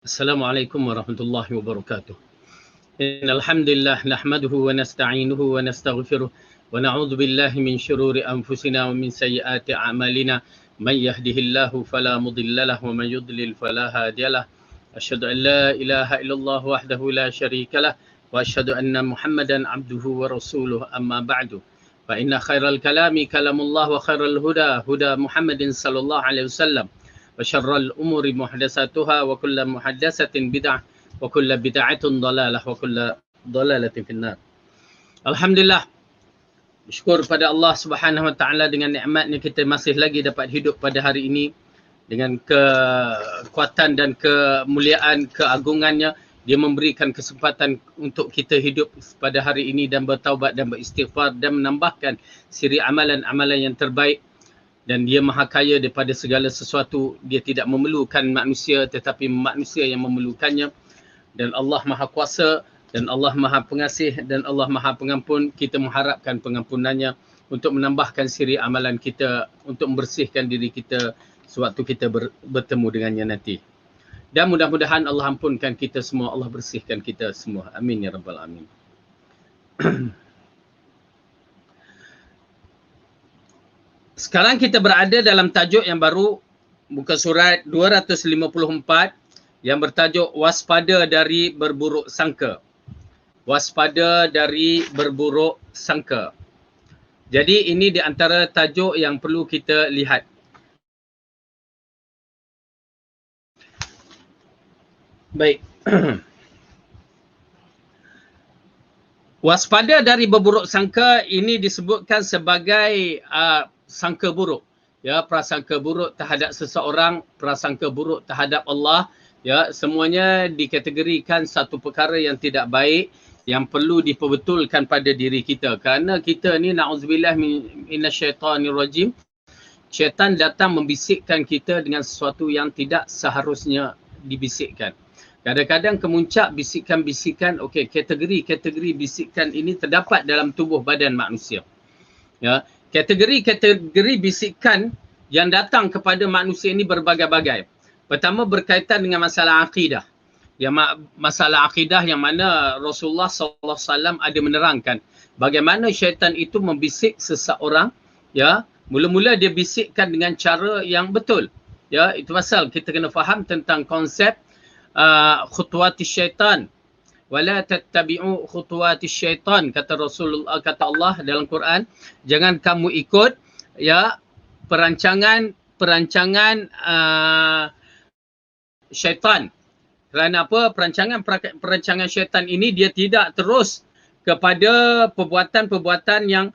Assalamualaikum warahmatullahi wabarakatuh. Innal hamdalillah nahmaduhu wa nasta'inuhu wa nastaghfiruh wa na'udzu billahi min shururi anfusina wa min sayyiati a'malina. Man yahdihillahu fala mudhillalah wa man yudlil fala hadiyalah. Asyhadu an la ilaha illallah wahdahu la syarikalah wa asyhadu anna Muhammadan abduhu wa rasuluh, amma ba'du. Fa inna khairal kalami kalamullah wa khairal huda huda Muhammadin sallallahu alaihi wasallam. Wa syarrul umuri muhdatsatuha wa kullu muhdatsatin bid'ah wa kullu bid'atin dalalah wa kullu dalalatin finnar. Alhamdulillah, bersyukur pada Allah Subhanahu wa taala dengan nikmatnya kita masih lagi dapat hidup pada hari ini dengan kekuatan dan kemuliaan keagungannya. Dia memberikan kesempatan untuk kita hidup pada hari ini dan bertaubat dan beristighfar dan menambahkan siri amalan-amalan yang terbaik. Dan dia maha kaya daripada segala sesuatu. Dia tidak memerlukan manusia tetapi manusia yang memerlukannya. Dan Allah maha kuasa dan Allah maha pengasih dan Allah maha pengampun. Kita mengharapkan pengampunannya untuk menambahkan siri amalan kita, untuk membersihkan diri kita sewaktu kita bertemu dengannya nanti. Dan mudah-mudahan Allah ampunkan kita semua, Allah bersihkan kita semua. Amin ya rabbal alamin. Sekarang kita berada dalam tajuk yang baru, muka surat 254 yang bertajuk waspada dari berburuk sangka. Waspada dari berburuk sangka. Jadi ini di antara tajuk yang perlu kita lihat. Baik. Waspada dari berburuk sangka ini disebutkan sebagai sangka buruk, ya, prasangka buruk terhadap seseorang, prasangka buruk terhadap Allah, ya, semuanya dikategorikan satu perkara yang tidak baik yang perlu diperbetulkan pada diri kita. Kerana kita ni na'udzubillah minasyaitanir rajim, syaitan datang membisikkan kita dengan sesuatu yang tidak seharusnya dibisikkan. Kadang-kadang kemuncak bisikan-bisikan, okey, kategori-kategori bisikan ini terdapat dalam tubuh badan manusia. Ya, kategori-kategori bisikan yang datang kepada manusia ini berbagai-bagai. Pertama berkaitan dengan masalah akidah. Masalah akidah yang mana Rasulullah SAW ada menerangkan bagaimana syaitan itu membisik seseorang. Ya, mula-mula dia bisikkan dengan cara yang betul. Ya, itu pasal kita kena faham tentang konsep khutuwati syaitan. Wala tattabi'u khutuwati syaitan, kata Rasulullah, kata Allah dalam Quran, jangan kamu ikut, ya, perancangan syaitan. Kerana apa? Perancangan syaitan ini dia tidak terus kepada perbuatan-perbuatan yang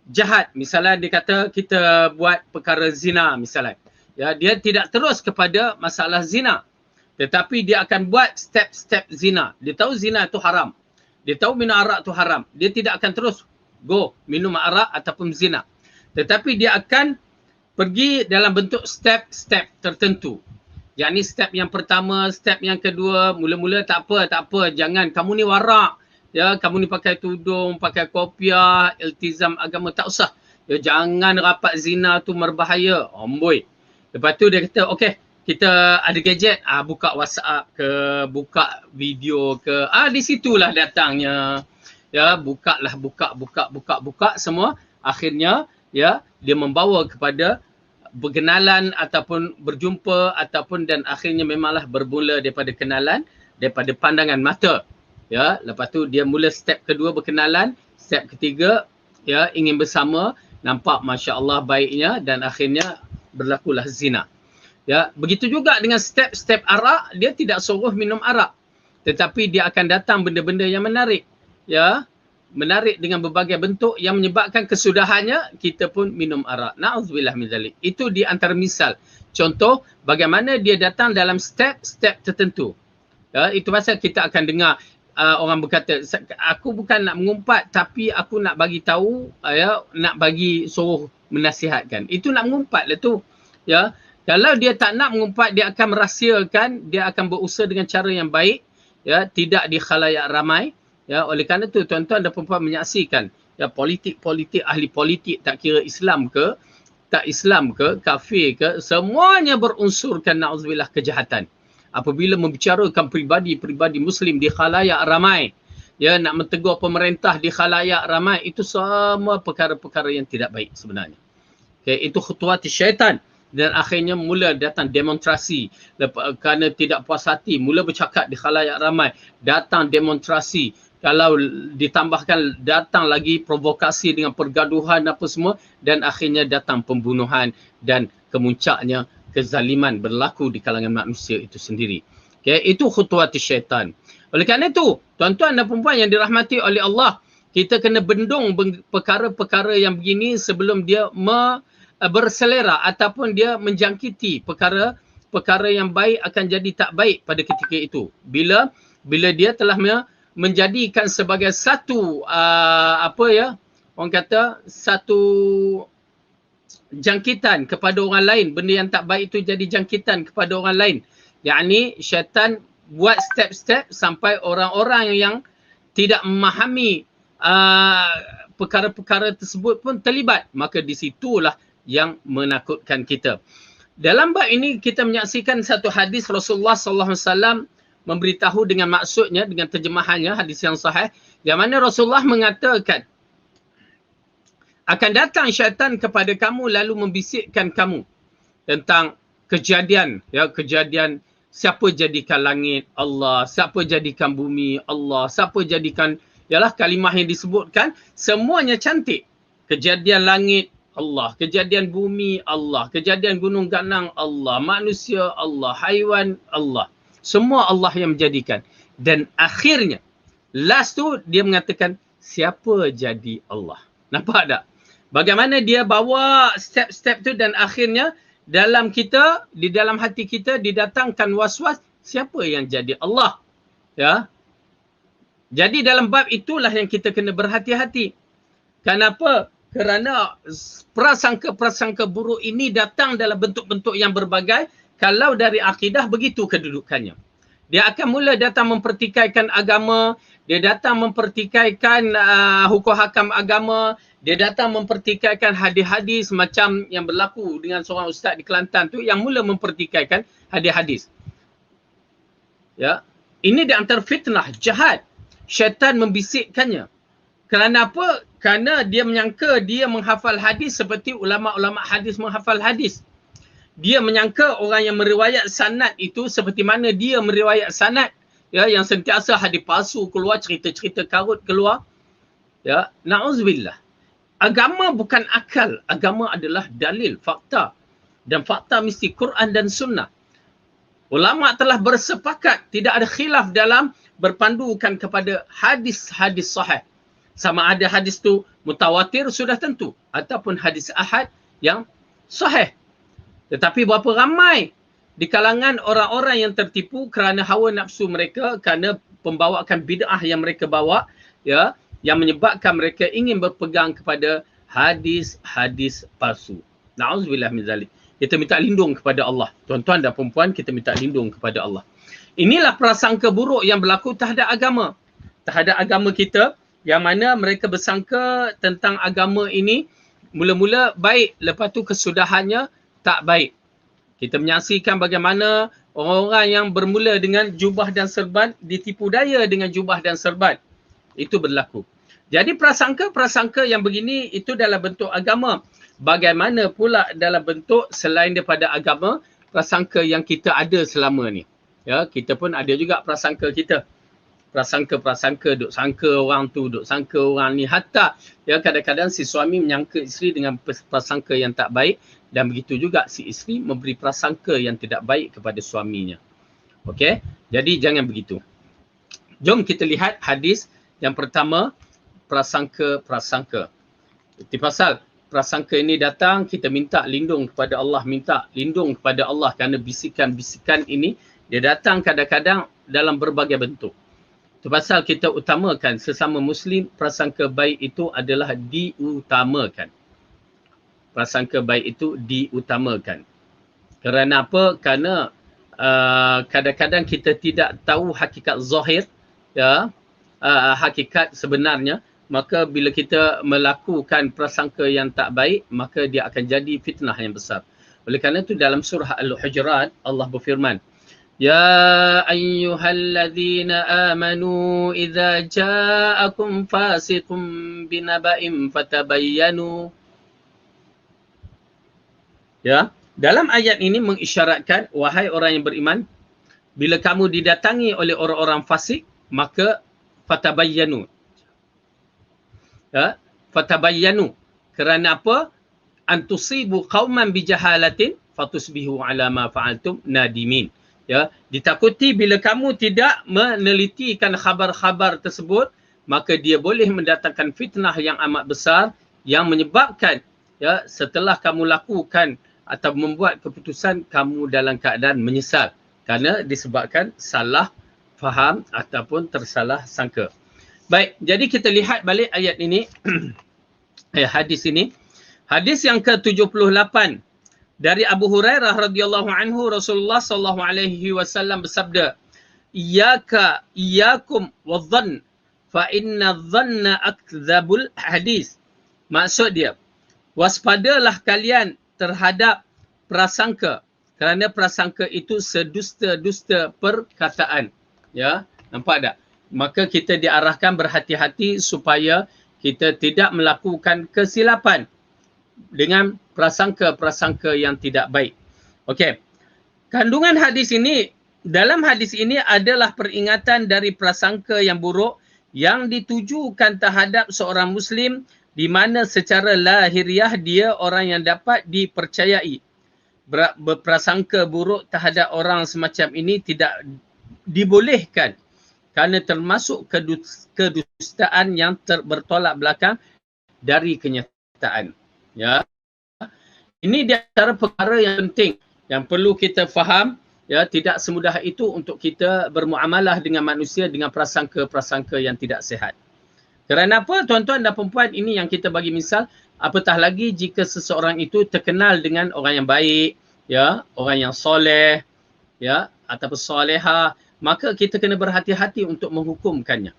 jahat. Misalnya dia kata kita buat perkara zina misalnya. Ya, dia tidak terus kepada masalah zina. Tetapi dia akan buat step-step zina. Dia tahu zina itu haram. Dia tahu minum arak itu haram. Dia tidak akan terus go minum arak ataupun zina. Tetapi dia akan pergi dalam bentuk step-step tertentu. Yang ni step yang pertama, step yang kedua, mula-mula tak apa. Jangan, kamu ni warak. Ya, kamu ni pakai tudung, pakai kopiah, iltizam agama, tak usah. Ya, jangan rapat zina tu berbahaya. Amboi. Lepas tu dia kata, okey, kita ada gadget, buka WhatsApp ke, buka video ke, di situlah datangnya. Ya, buka semua. Akhirnya, ya, dia membawa kepada berkenalan ataupun berjumpa ataupun dan akhirnya memanglah bermula daripada kenalan, daripada pandangan mata. Ya, lepas tu dia mula step kedua berkenalan, step ketiga, ya, ingin bersama, nampak masya-Allah baiknya dan akhirnya berlakulah zina. Ya, begitu juga dengan step-step arak, dia tidak suruh minum arak. Tetapi dia akan datang benda-benda yang menarik. Ya, menarik dengan berbagai bentuk yang menyebabkan kesudahannya kita pun minum arak. Na'udzubillah min zalik. Itu di antara misal. Contoh bagaimana dia datang dalam step-step tertentu. Ya, itu pasal kita akan dengar orang berkata, aku bukan nak mengumpat tapi aku nak bagi tahu, ya, nak bagi suruh menasihatkan. Itu nak mengumpat lah tu. Ya, kalau dia tak nak mengumpat, dia akan merahsiakan, dia akan berusaha dengan cara yang baik, ya, tidak di khalayak ramai. Ya, oleh kerana itu tuan-tuan dan puan-puan menyaksikan, ya, politik-politik, ahli politik, tak kira Islam ke, tak Islam ke, kafir ke, semuanya berunsurkan na'udzubillah kejahatan. apabila membicarakan pribadi-pribadi Muslim di khalayak ramai, ya, nak mentegur pemerintah di khalayak ramai, itu semua perkara-perkara yang tidak baik sebenarnya. Okay, itu khutuwat syaitan. Dan akhirnya mula datang demonstrasi kerana tidak puas hati, mula bercakap di khalayak ramai, datang demonstrasi, kalau ditambahkan datang lagi provokasi dengan pergaduhan apa semua, dan akhirnya datang pembunuhan dan kemuncaknya kezaliman berlaku di kalangan manusia itu sendiri. Okay, itu khutuwat syaitan. Oleh kerana itu, tuan-tuan dan puan yang dirahmati oleh Allah, kita kena bendung perkara-perkara yang begini sebelum dia berselera ataupun dia menjangkiti perkara yang baik akan jadi tak baik pada ketika itu. Bila dia telah menjadikan sebagai satu orang kata satu jangkitan kepada orang lain, benda yang tak baik itu jadi jangkitan kepada orang lain. Yakni syaitan buat step-step sampai orang-orang yang tidak memahami perkara-perkara tersebut pun terlibat. Maka di situlah yang menakutkan kita. Dalam bab ini kita menyaksikan satu hadis Rasulullah sallallahu alaihi wasallam memberitahu dengan maksudnya, dengan terjemahannya, hadis yang sahih, yang mana Rasulullah mengatakan akan datang syaitan kepada kamu lalu membisikkan kamu tentang kejadian siapa jadikan langit? Allah. Siapa jadikan bumi? Allah. Siapa jadikan, ialah kalimah yang disebutkan semuanya cantik. Kejadian langit Allah, kejadian bumi Allah, kejadian gunung ganang Allah, manusia Allah, haiwan Allah. Semua Allah yang menjadikan. Dan akhirnya, last tu dia mengatakan, siapa jadi Allah? Nampak tak? Bagaimana dia bawa step-step tu dan akhirnya dalam kita, di dalam hati kita didatangkan was-was, siapa yang jadi Allah? Ya. Jadi dalam bab itulah yang kita kena berhati-hati. Kenapa? Kerana prasangka-prasangka buruk ini datang dalam bentuk-bentuk yang berbagai. Kalau dari akidah, begitu kedudukannya. Dia akan mula datang mempertikaikan agama, dia datang mempertikaikan hukum hakam agama, dia datang mempertikaikan hadis-hadis macam yang berlaku dengan seorang ustaz di Kelantan tu yang mula mempertikaikan hadis-hadis. Ya. Ini di antara fitnah, jahat. Syaitan membisikkannya. Kerana apa? Kerana dia menyangka dia menghafal hadis seperti ulama-ulama hadis menghafal hadis. Dia menyangka orang yang meriwayat sanad itu seperti mana dia meriwayat sanad, ya, yang sentiasa hadis palsu keluar, cerita-cerita karut keluar. Ya, na'udzubillah. Agama bukan akal, agama adalah dalil, fakta. Dan fakta mesti Quran dan sunnah. Ulama telah bersepakat, tidak ada khilaf dalam berpandukan kepada hadis-hadis sahih. Sama ada hadis tu mutawatir sudah tentu ataupun hadis ahad yang sahih. Tetapi berapa ramai di kalangan orang-orang yang tertipu kerana hawa nafsu mereka, kerana pembawaan bid'ah yang mereka bawa, ya, yang menyebabkan mereka ingin berpegang kepada hadis-hadis palsu. Na'udzubillah min zalik. Kita minta lindung kepada Allah. Tuan-tuan dan puan-puan, kita minta lindung kepada Allah. Inilah prasangka buruk yang berlaku terhadap agama. Terhadap agama kita, yang mana mereka bersangka tentang agama ini mula-mula baik, lepas tu kesudahannya tak baik. Kita menyaksikan bagaimana orang-orang yang bermula dengan jubah dan serban ditipu daya dengan jubah dan serban. Itu berlaku. Jadi prasangka-prasangka yang begini itu dalam bentuk agama. Bagaimana pula dalam bentuk selain daripada agama, prasangka yang kita ada selama ni. Ya, kita pun ada juga prasangka kita. Prasangka-prasangka, duk sangka orang tu, duk sangka orang ni. Hatta ya kadang-kadang si suami menyangka isteri dengan prasangka yang tak baik, dan begitu juga si isteri memberi prasangka yang tidak baik kepada suaminya. Okey? Jadi jangan begitu. Jom kita lihat hadis yang pertama, prasangka-prasangka. Itu pasal prasangka ini datang, kita minta lindung kepada Allah, minta lindung kepada Allah kerana bisikan-bisikan ini dia datang kadang-kadang dalam berbagai bentuk. Itu pasal kita utamakan sesama Muslim, prasangka baik itu adalah diutamakan. Prasangka baik itu diutamakan. Kerana apa? Kerana kadang-kadang kita tidak tahu hakikat zahir, ya, hakikat sebenarnya. Maka bila kita melakukan prasangka yang tak baik, maka dia akan jadi fitnah yang besar. Oleh kerana itu dalam surah Al-Hujurat, Allah berfirman, Ya ayyuhalladzina amanu idza ja'akum fasiqun binaba'in fatabayyanu. Ya, dalam ayat ini mengisyaratkan, wahai orang yang beriman, bila kamu didatangi oleh orang-orang fasik, maka fatabayyanu. Ya, fatabayyanu. Kerana apa? Antusibu qauman bijahalatin fatusbihu ala ma fa'altum nadimin. Ya, ditakuti bila kamu tidak menelitikan khabar-khabar tersebut, maka dia boleh mendatangkan fitnah yang amat besar yang menyebabkan, ya, setelah kamu lakukan atau membuat keputusan, kamu dalam keadaan menyesal kerana disebabkan salah faham ataupun tersalah sangka. Baik, jadi kita lihat balik ayat ini, hadis ini. Hadis yang ke-78 dari Abu Hurairah radhiyallahu anhu, Rasulullah sallallahu alaihi wasallam bersabda, iyyakum wadh-dhann fa inna dhanna akdzabul hadis. Maksud dia, waspadalah kalian terhadap prasangka, kerana prasangka itu sedusta-dusta perkataan. Ya, nampak tak? Maka kita diarahkan berhati-hati supaya kita tidak melakukan kesilapan dengan prasangka-prasangka yang tidak baik. Okey. Kandungan hadis ini, dalam hadis ini adalah peringatan dari prasangka yang buruk yang ditujukan terhadap seorang Muslim di mana secara lahiriah dia orang yang dapat dipercayai. Berprasangka buruk terhadap orang semacam ini tidak dibolehkan kerana termasuk kedustaan yang bertolak belakang dari kenyataan. Ya, ini di antara perkara yang penting yang perlu kita faham. Ya, tidak semudah itu untuk kita bermuamalah dengan manusia dengan prasangka-prasangka yang tidak sihat. Kerana apa, tuan-tuan dan perempuan, ini yang kita bagi misal, apatah lagi jika seseorang itu terkenal dengan orang yang baik, ya, orang yang soleh, ya, ataupun soleha, maka kita kena berhati-hati untuk menghukumkannya.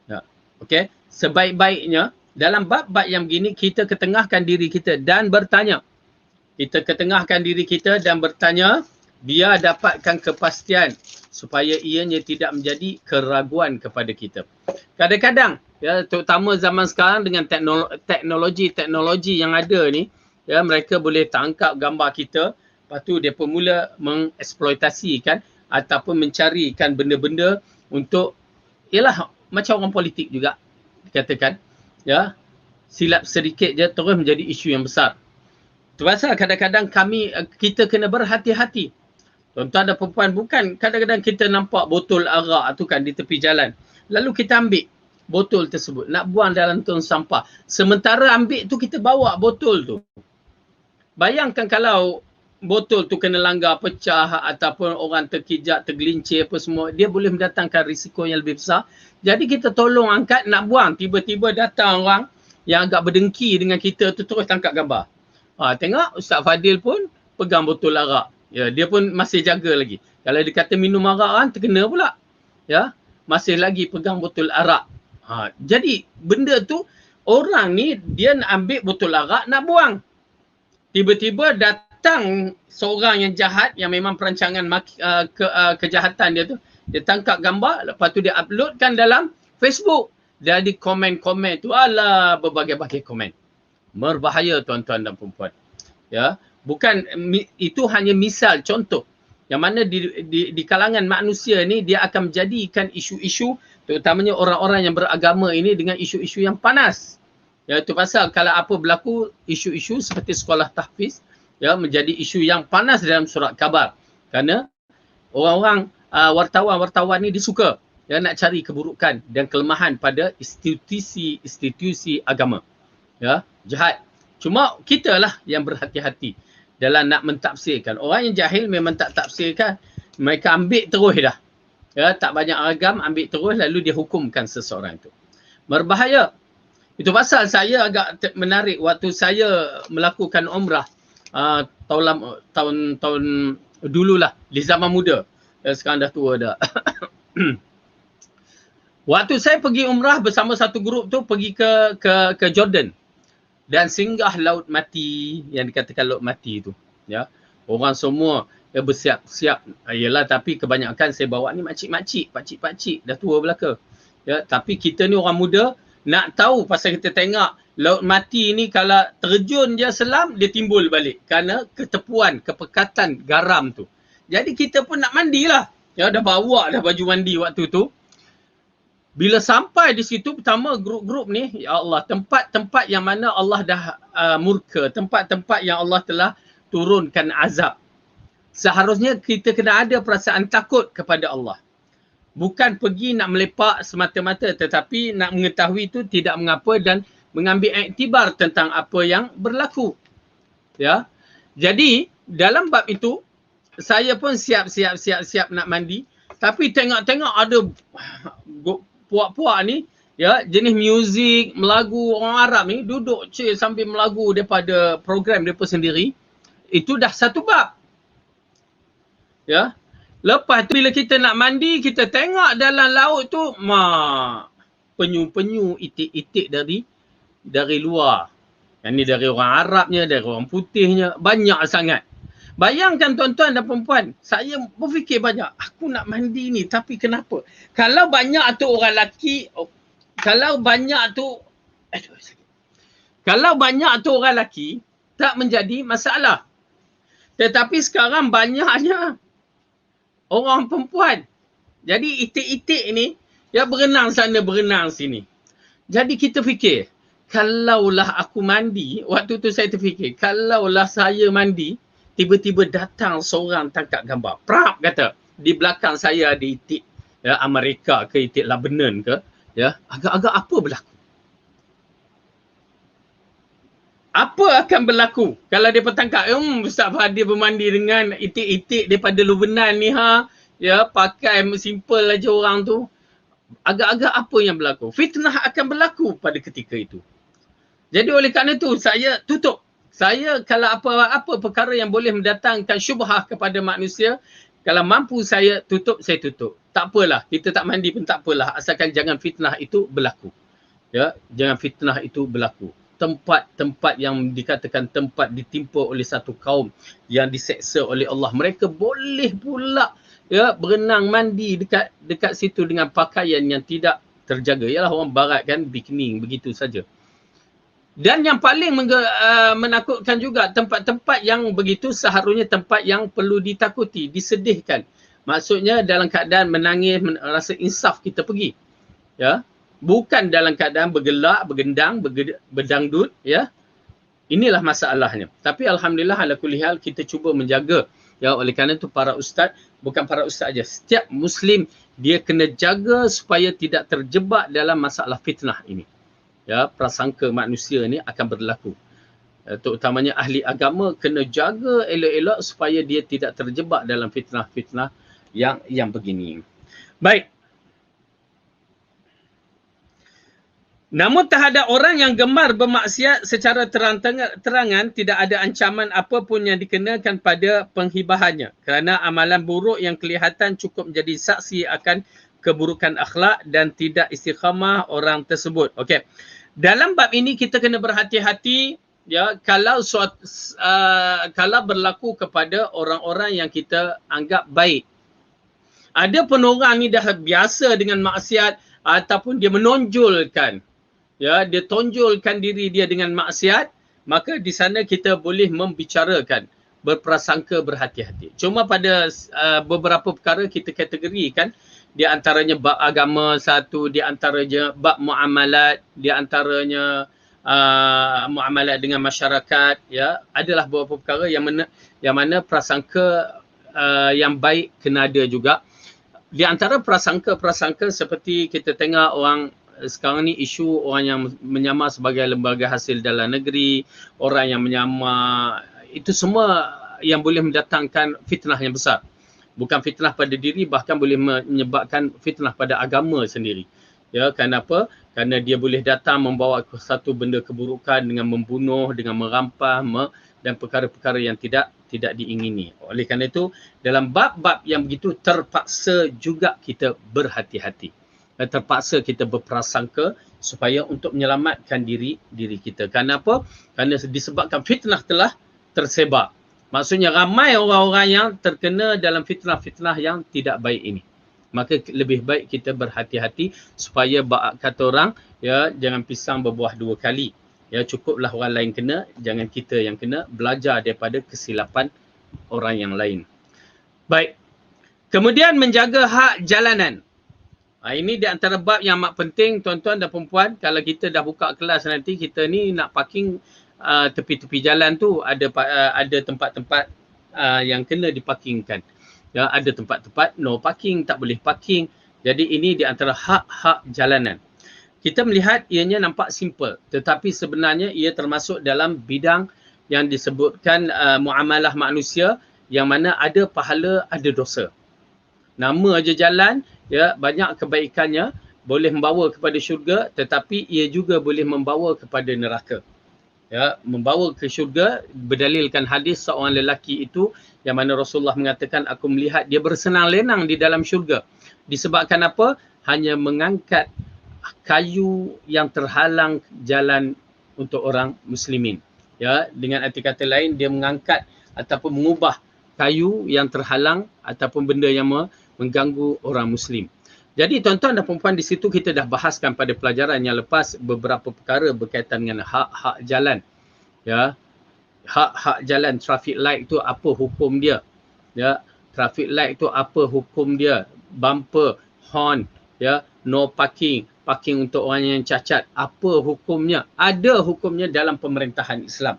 Ya, okey, sebaik-baiknya dalam bab-bab yang begini, kita ketengahkan diri kita dan bertanya. Kita ketengahkan diri kita dan bertanya, biar dapatkan kepastian supaya ianya tidak menjadi keraguan kepada kita. Kadang-kadang, ya, terutama zaman sekarang dengan teknologi yang ada ni, ya, mereka boleh tangkap gambar kita, lepas tu dia pun mula mengeksploitasikan ataupun mencarikan benda-benda untuk, ialah macam orang politik juga dikatakan. Ya, silap sedikit je terus menjadi isu yang besar. Itu pasal kadang-kadang kita kena berhati-hati. Tuan-tuan dan perempuan, bukan kadang-kadang kita nampak botol arak tu kan di tepi jalan. Lalu kita ambil botol tersebut, nak buang dalam tong sampah. Sementara ambil tu kita bawa botol tu. Bayangkan kalau botol tu kena langgar, pecah ataupun orang terkijak, tergelincir apa semua, dia boleh mendatangkan risiko yang lebih besar. Jadi kita tolong angkat nak buang, tiba-tiba datang orang yang agak berdengki dengan kita tu terus tangkap gambar. Tengok Ustaz Fadil pun pegang botol arak. Ya, dia pun masih jaga lagi. Kalau dia kata minum arak kan terkena pula. Ya, masih lagi pegang botol arak. Jadi benda tu, orang ni dia nak ambil botol arak nak buang. Tiba-tiba datang seorang yang jahat yang memang perancangan kejahatan dia tu. Dia tangkap gambar, lepas tu dia uploadkan dalam Facebook. Jadi komen-komen tu, alah, berbagai-bagai komen. Berbahaya tuan-tuan dan perempuan. Ya, bukan, itu hanya misal, contoh. Yang mana di kalangan manusia ni, dia akan menjadikan isu-isu, terutamanya orang-orang yang beragama ini dengan isu-isu yang panas. Ya, itu pasal kalau apa berlaku isu-isu seperti sekolah tahfiz, ya, menjadi isu yang panas dalam surat khabar. Kerana orang-orang wartawan-wartawan ni disuka, ya, nak cari keburukan dan kelemahan pada institusi agama. Ya, jahat. Cuma kita lah yang berhati-hati dalam nak mentafsirkan. Orang yang jahil memang tak tafsirkan, mereka ambil terus dah. Ya, tak banyak agam, ambil terus lalu dia hukumkan seseorang itu. Berbahaya. Itu pasal saya agak menarik waktu saya melakukan umrah tahun dululah, di zaman muda. Sekarang dah tua dah. Waktu saya pergi umrah bersama satu grup tu pergi ke Jordan dan singgah Laut Mati, yang dikatakan Laut Mati tu. Ya, orang semua bersiap-siap. Yalah, tapi kebanyakan saya bawa ni makcik-makcik, pakcik-pakcik dah tua belaka. Ya, tapi kita ni orang muda nak tahu pasal kita tengok laut mati ni kalau terjun je selam dia timbul balik kerana ketepuan, kepekatan garam tu. Jadi kita pun nak mandilah. Ya, dah bawa dah baju mandi waktu tu. Bila sampai di situ, pertama grup-grup ni, ya Allah, tempat-tempat yang mana Allah dah murka, tempat-tempat yang Allah telah turunkan azab. Seharusnya kita kena ada perasaan takut kepada Allah. Bukan pergi nak melepak semata-mata, tetapi nak mengetahui itu tidak mengapa dan mengambil iktibar tentang apa yang berlaku. Ya. Jadi, dalam bab itu, saya pun siap nak mandi. Tapi tengok-tengok ada puak-puak ni, ya, jenis muzik, melagu orang Arab ni, duduk sambil melagu daripada program mereka sendiri. Itu dah satu bab. Ya. Lepas tu bila kita nak mandi, kita tengok dalam laut tu, penyu-penyu itik-itik dari luar. Yang ni dari orang Arabnya, dari orang putihnya, banyak sangat. Bayangkan tuan-tuan dan perempuan, saya berfikir banyak, aku nak mandi ni tapi kenapa? Kalau banyak tu orang lelaki, kalau banyak tu orang lelaki, tak menjadi masalah. Tetapi sekarang banyaknya orang perempuan. Jadi itik-itik ni, ya, berenang sana, berenang sini. Jadi kita fikir, kalaulah aku mandi, waktu tu saya terfikir, kalaulah saya mandi, tiba-tiba datang seorang tangkap gambar. Prap kata, di belakang saya ada itik, ya, Amerika ke itik Lebanon ke, ya, agak-agak apa berlaku? Apa akan berlaku kalau dia bertangkap? Ustaz Fadil bermandi dengan itik-itik daripada Lebanon ni, ya, pakai simple aja orang tu. Agak-agak apa yang berlaku? Fitnah akan berlaku pada ketika itu. Jadi oleh kerana itu saya tutup. Saya kalau apa perkara yang boleh mendatangkan syubhah kepada manusia, kalau mampu saya tutup, saya tutup. Tak apalah, kita tak mandi pun tak apalah, asalkan jangan fitnah itu berlaku. Ya, jangan fitnah itu berlaku. Tempat-tempat yang dikatakan tempat ditimpa oleh satu kaum yang diseksa oleh Allah, mereka boleh pula, ya, berenang mandi dekat situ dengan pakaian yang tidak terjaga. Yalah, orang barat kan bikini begitu saja. Dan yang paling menakutkan juga, tempat-tempat yang begitu seharusnya tempat yang perlu ditakuti, disedihkan. Maksudnya dalam keadaan menangis, rasa insaf kita pergi. Ya. Bukan dalam keadaan bergelak, bergendang, berdangdut, ya. Inilah masalahnya. Tapi alhamdulillah ala kulli hal kita cuba menjaga. Ya, oleh kerana itu para ustaz, bukan para ustaz aja, setiap muslim dia kena jaga supaya tidak terjebak dalam masalah fitnah ini. Ya, prasangka manusia ni akan berlaku. Terutamanya ahli agama kena jaga elok-elok supaya dia tidak terjebak dalam fitnah-fitnah yang begini. Baik. Namun terhadap orang yang gemar bermaksiat secara terang-terangan, tidak ada ancaman apapun yang dikenakan pada penghibahannya. Kerana amalan buruk yang kelihatan cukup menjadi saksi akan keburukan akhlak dan tidak istiqamah orang tersebut. Okey. Dalam bab ini kita kena berhati-hati, ya, kalau berlaku kepada orang-orang yang kita anggap baik. Ada pun orang ni dah biasa dengan maksiat ataupun dia menonjolkan, ya, dia tonjolkan diri dia dengan maksiat, maka di sana kita boleh membicarakan, berprasangka, berhati-hati. Cuma pada beberapa perkara kita kategorikan, di antaranya bab agama satu, di antaranya bab muamalat, di antaranya muamalat dengan masyarakat, ya, adalah beberapa perkara yang mana prasangka yang baik kena ada juga. Di antara prasangka-prasangka seperti kita tengok orang sekarang ni, isu orang yang menyamar sebagai lembaga hasil dalam negeri, orang yang menyamar, itu semua yang boleh mendatangkan fitnah yang besar. Bukan fitnah pada diri, bahkan boleh menyebabkan fitnah pada agama sendiri. Ya, kenapa? Kerana dia boleh datang membawa satu benda keburukan dengan membunuh, dengan merampas dan perkara-perkara yang tidak diingini. Oleh kerana itu, dalam bab-bab yang begitu terpaksa juga kita berhati-hati. Terpaksa kita berprasangka supaya untuk menyelamatkan diri kita. Kenapa? Kerana disebabkan fitnah telah tersebar. Maksudnya ramai orang-orang yang terkena dalam fitnah-fitnah yang tidak baik ini. Maka lebih baik kita berhati-hati supaya kata orang, ya, jangan pisang berbuah dua kali. Ya, cukuplah orang lain kena, jangan kita yang kena. Belajar daripada kesilapan orang yang lain. Baik. Kemudian menjaga hak jalanan. Ini di antara bab yang amat penting, tuan-tuan dan perempuan. Kalau kita dah buka kelas nanti, kita ni nak parking tepi-tepi jalan tu ada tempat-tempat yang kena diparkingkan. Ya, ada tempat-tempat no parking, tak boleh parking. Jadi ini di antara hak-hak jalanan. Kita melihat ianya nampak simple, tetapi sebenarnya ia termasuk dalam bidang yang disebutkan muamalah manusia, yang mana ada pahala, ada dosa. Nama aja jalan, ya, banyak kebaikannya, boleh membawa kepada syurga, tetapi ia juga boleh membawa kepada neraka. Ya, membawa ke syurga berdalilkan hadis seorang lelaki itu yang mana Rasulullah mengatakan, aku melihat dia bersenang-lenang di dalam syurga. Disebabkan apa? Hanya mengangkat kayu yang terhalang jalan untuk orang muslimin. Ya, dengan arti kata lain, dia mengangkat ataupun mengubah kayu yang terhalang ataupun benda yang mengganggu orang muslim. Jadi tuan-tuan dan perempuan, di situ kita dah bahaskan pada pelajaran yang lepas beberapa perkara berkaitan dengan hak-hak jalan. Ya. Hak-hak jalan, traffic light tu apa hukum dia? Ya, traffic light tu apa hukum dia? Bumper, horn, ya, no parking, parking untuk orang yang cacat, apa hukumnya? Ada hukumnya dalam pemerintahan Islam.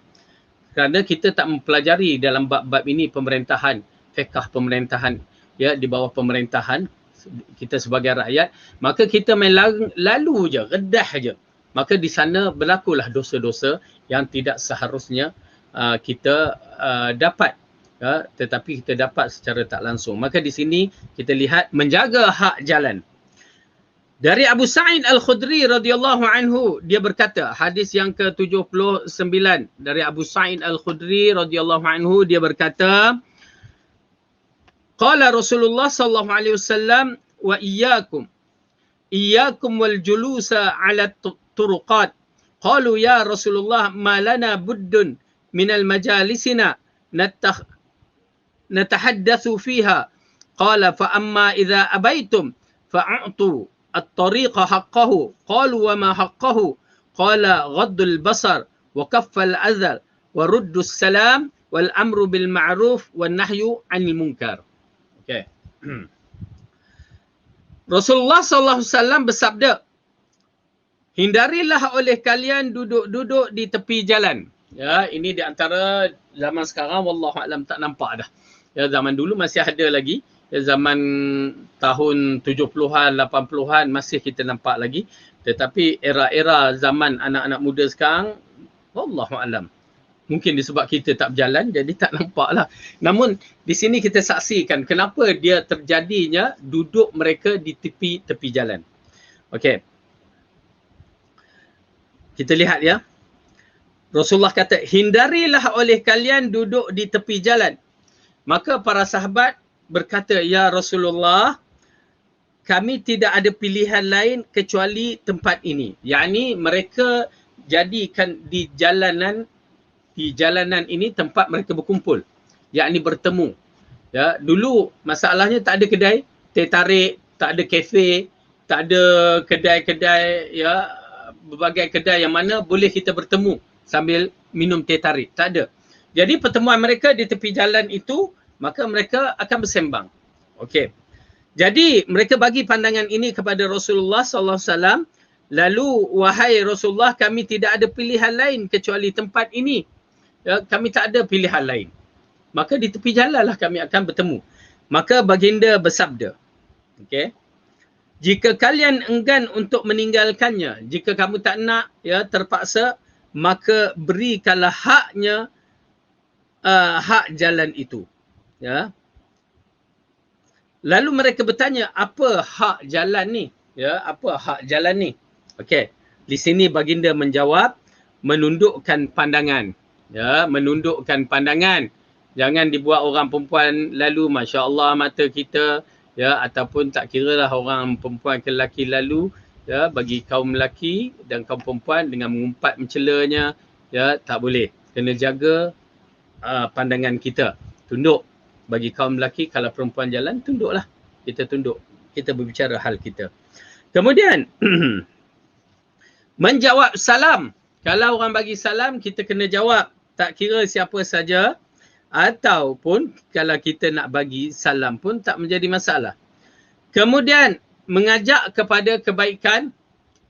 Kerana kita tak mempelajari dalam bab-bab ini pemerintahan, fiqh pemerintahan, ya, di bawah pemerintahan kita sebagai rakyat, maka kita main lalu je, redah je. Maka di sana berlakulah dosa-dosa yang tidak seharusnya kita dapat, ya, tetapi kita dapat secara tak langsung. Maka di sini kita lihat menjaga hak jalan. Dari Abu Sa'id Al-Khudri radhiyallahu anhu, dia berkata, hadis yang ke-79 dari Abu Sa'id Al-Khudri radhiyallahu anhu, dia berkata, qala Rasulullah sallallahu alaihi wasallam, wa iyyakum wal julusa ala turuqat. Qalu ya Rasulullah, ma lana buddun min al majalisina natahaddatsu fiha. Qala fa amma idza abaitum fa'atu at-tariqa haqqahu. Qalu wa ma haqqahu? Qala ghaddul basar wa kaffal adha wa ruddus salam wal amru bil ma'ruf wan nahyu 'anil munkar. Okay. Rasulullah sallallahu alaihi wasallam bersabda, hindarilah oleh kalian duduk-duduk di tepi jalan. Ya, ini di antara zaman sekarang wallahu alam tak nampak dah. Ya, zaman dulu masih ada lagi. Ya, zaman tahun 70-an, 80-an masih kita nampak lagi. Tetapi era-era zaman anak-anak muda sekarang, wallahu alam, mungkin disebab kita tak berjalan, jadi tak nampak lah. Namun di sini kita saksikan kenapa dia terjadinya duduk mereka di tepi jalan. Okey. Kita lihat ya. Rasulullah kata, hindarilah oleh kalian duduk di tepi jalan. Maka para sahabat berkata, ya Rasulullah, kami tidak ada pilihan lain kecuali tempat ini. Yakni mereka jadikan di jalanan ini tempat mereka berkumpul, yakni bertemu. Ya, dulu masalahnya tak ada kedai teh tarik, tak ada kafe, tak ada kedai-kedai, ya, berbagai kedai yang mana boleh kita bertemu sambil minum teh tarik, tak ada. Jadi pertemuan mereka di tepi jalan itu, maka mereka akan bersembang. Okey. Jadi mereka bagi pandangan ini kepada Rasulullah sallallahu alaihi wasallam. Lalu, wahai Rasulullah, kami tidak ada pilihan lain kecuali tempat ini. Ya, kami tak ada pilihan lain. Maka di tepi jalanlah kami akan bertemu. Maka baginda bersabda, okey, jika kalian enggan untuk meninggalkannya, jika kamu tak nak, ya, terpaksa, maka berikanlah haknya, hak jalan itu. Ya. Lalu mereka bertanya, apa hak jalan ni? Ya, apa hak jalan ni? Okey, di sini baginda menjawab, menundukkan pandangan. Ya, menundukkan pandangan. Jangan dibuat orang perempuan lalu, Masya Allah mata kita, ya, ataupun tak kiralah orang perempuan ke lelaki lalu, ya, bagi kaum lelaki dan kaum perempuan dengan mengumpat mencelanya, ya, tak boleh. Kena jaga pandangan kita. Tunduk. Bagi kaum lelaki, kalau perempuan jalan, tunduklah. Kita tunduk. Kita berbicara hal kita. Kemudian, menjawab salam. Kalau orang bagi salam, kita kena jawab. Tak kira siapa saja. Ataupun kalau kita nak bagi salam pun tak menjadi masalah. Kemudian, mengajak kepada kebaikan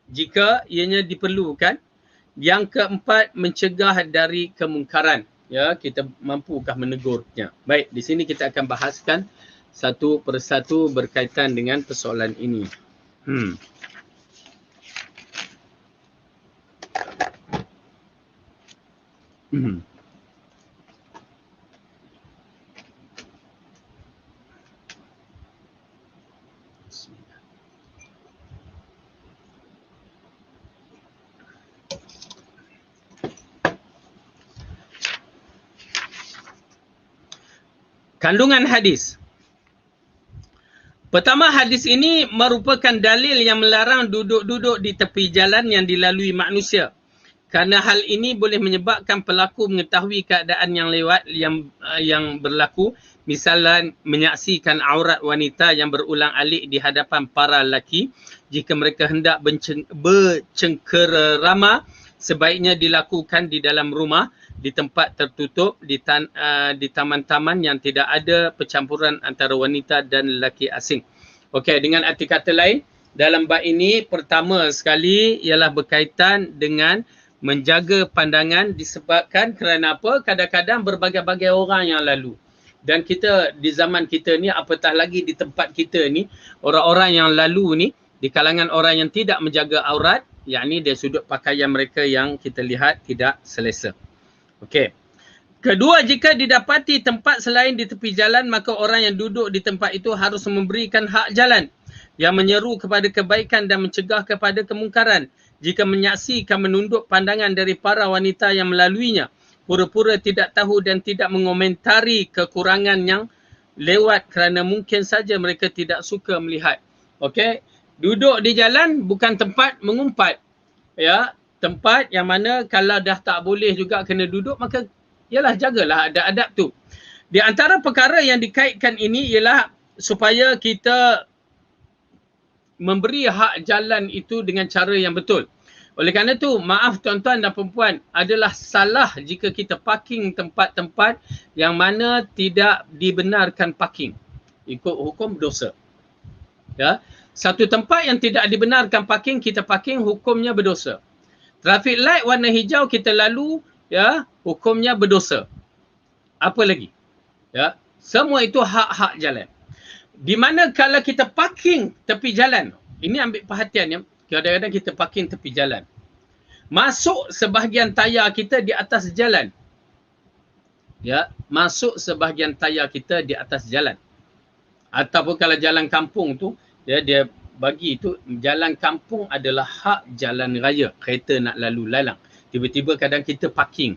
jika ianya diperlukan. Yang keempat, mencegah dari kemungkaran. Ya, kita mampukah menegurnya. Baik, di sini kita akan bahaskan satu persatu berkaitan dengan persoalan ini. Kandungan hadis. Pertama, hadis ini merupakan dalil yang melarang duduk-duduk di tepi jalan yang dilalui manusia. Kerana hal ini boleh menyebabkan pelaku mengetahui keadaan yang lewat yang berlaku. Misalnya menyaksikan aurat wanita yang berulang-alik di hadapan para lelaki. Jika mereka hendak bercengkerama, sebaiknya dilakukan di dalam rumah, di tempat tertutup, di taman-taman yang tidak ada percampuran antara wanita dan lelaki asing. Okey, dengan arti kata lain, dalam bab ini pertama sekali ialah berkaitan dengan menjaga pandangan disebabkan kerana apa? Kadang-kadang berbagai-bagai orang yang lalu. Dan kita di zaman kita ni, apatah lagi di tempat kita ni, orang-orang yang lalu ni, di kalangan orang yang tidak menjaga aurat, yakni dari sudut pakaian mereka yang kita lihat tidak selesa. Okey. Kedua, jika didapati tempat selain di tepi jalan, maka orang yang duduk di tempat itu harus memberikan hak jalan yang menyeru kepada kebaikan dan mencegah kepada kemungkaran. Jika menyaksikan menunduk pandangan dari para wanita yang melaluinya, pura-pura tidak tahu dan tidak mengomentari kekurangan yang lewat kerana mungkin saja mereka tidak suka melihat. Okey, duduk di jalan bukan tempat mengumpat. Ya, tempat yang mana kalau dah tak boleh juga kena duduk, maka ialah jagalah adab-adab tu. Di antara perkara yang dikaitkan ini ialah supaya kita memberi hak jalan itu dengan cara yang betul. Oleh kerana itu, maaf tuan-tuan dan perempuan, adalah salah jika kita parking tempat-tempat yang mana tidak dibenarkan parking. Ikut hukum dosa. Ya, satu tempat yang tidak dibenarkan parking, kita parking, hukumnya berdosa. Traffic light warna hijau kita lalu, ya, hukumnya berdosa. Apa lagi? Ya, semua itu hak-hak jalan. Di mana kalau kita parking tepi jalan, ini ambil perhatian ya, kadang-kadang kita parking tepi jalan. Masuk sebahagian tayar kita di atas jalan. Ya, masuk sebahagian tayar kita di atas jalan. Ataupun kalau jalan kampung tu, ya, dia bagi itu jalan kampung adalah hak jalan raya, kereta nak lalu lalang. Tiba-tiba kadang kita parking.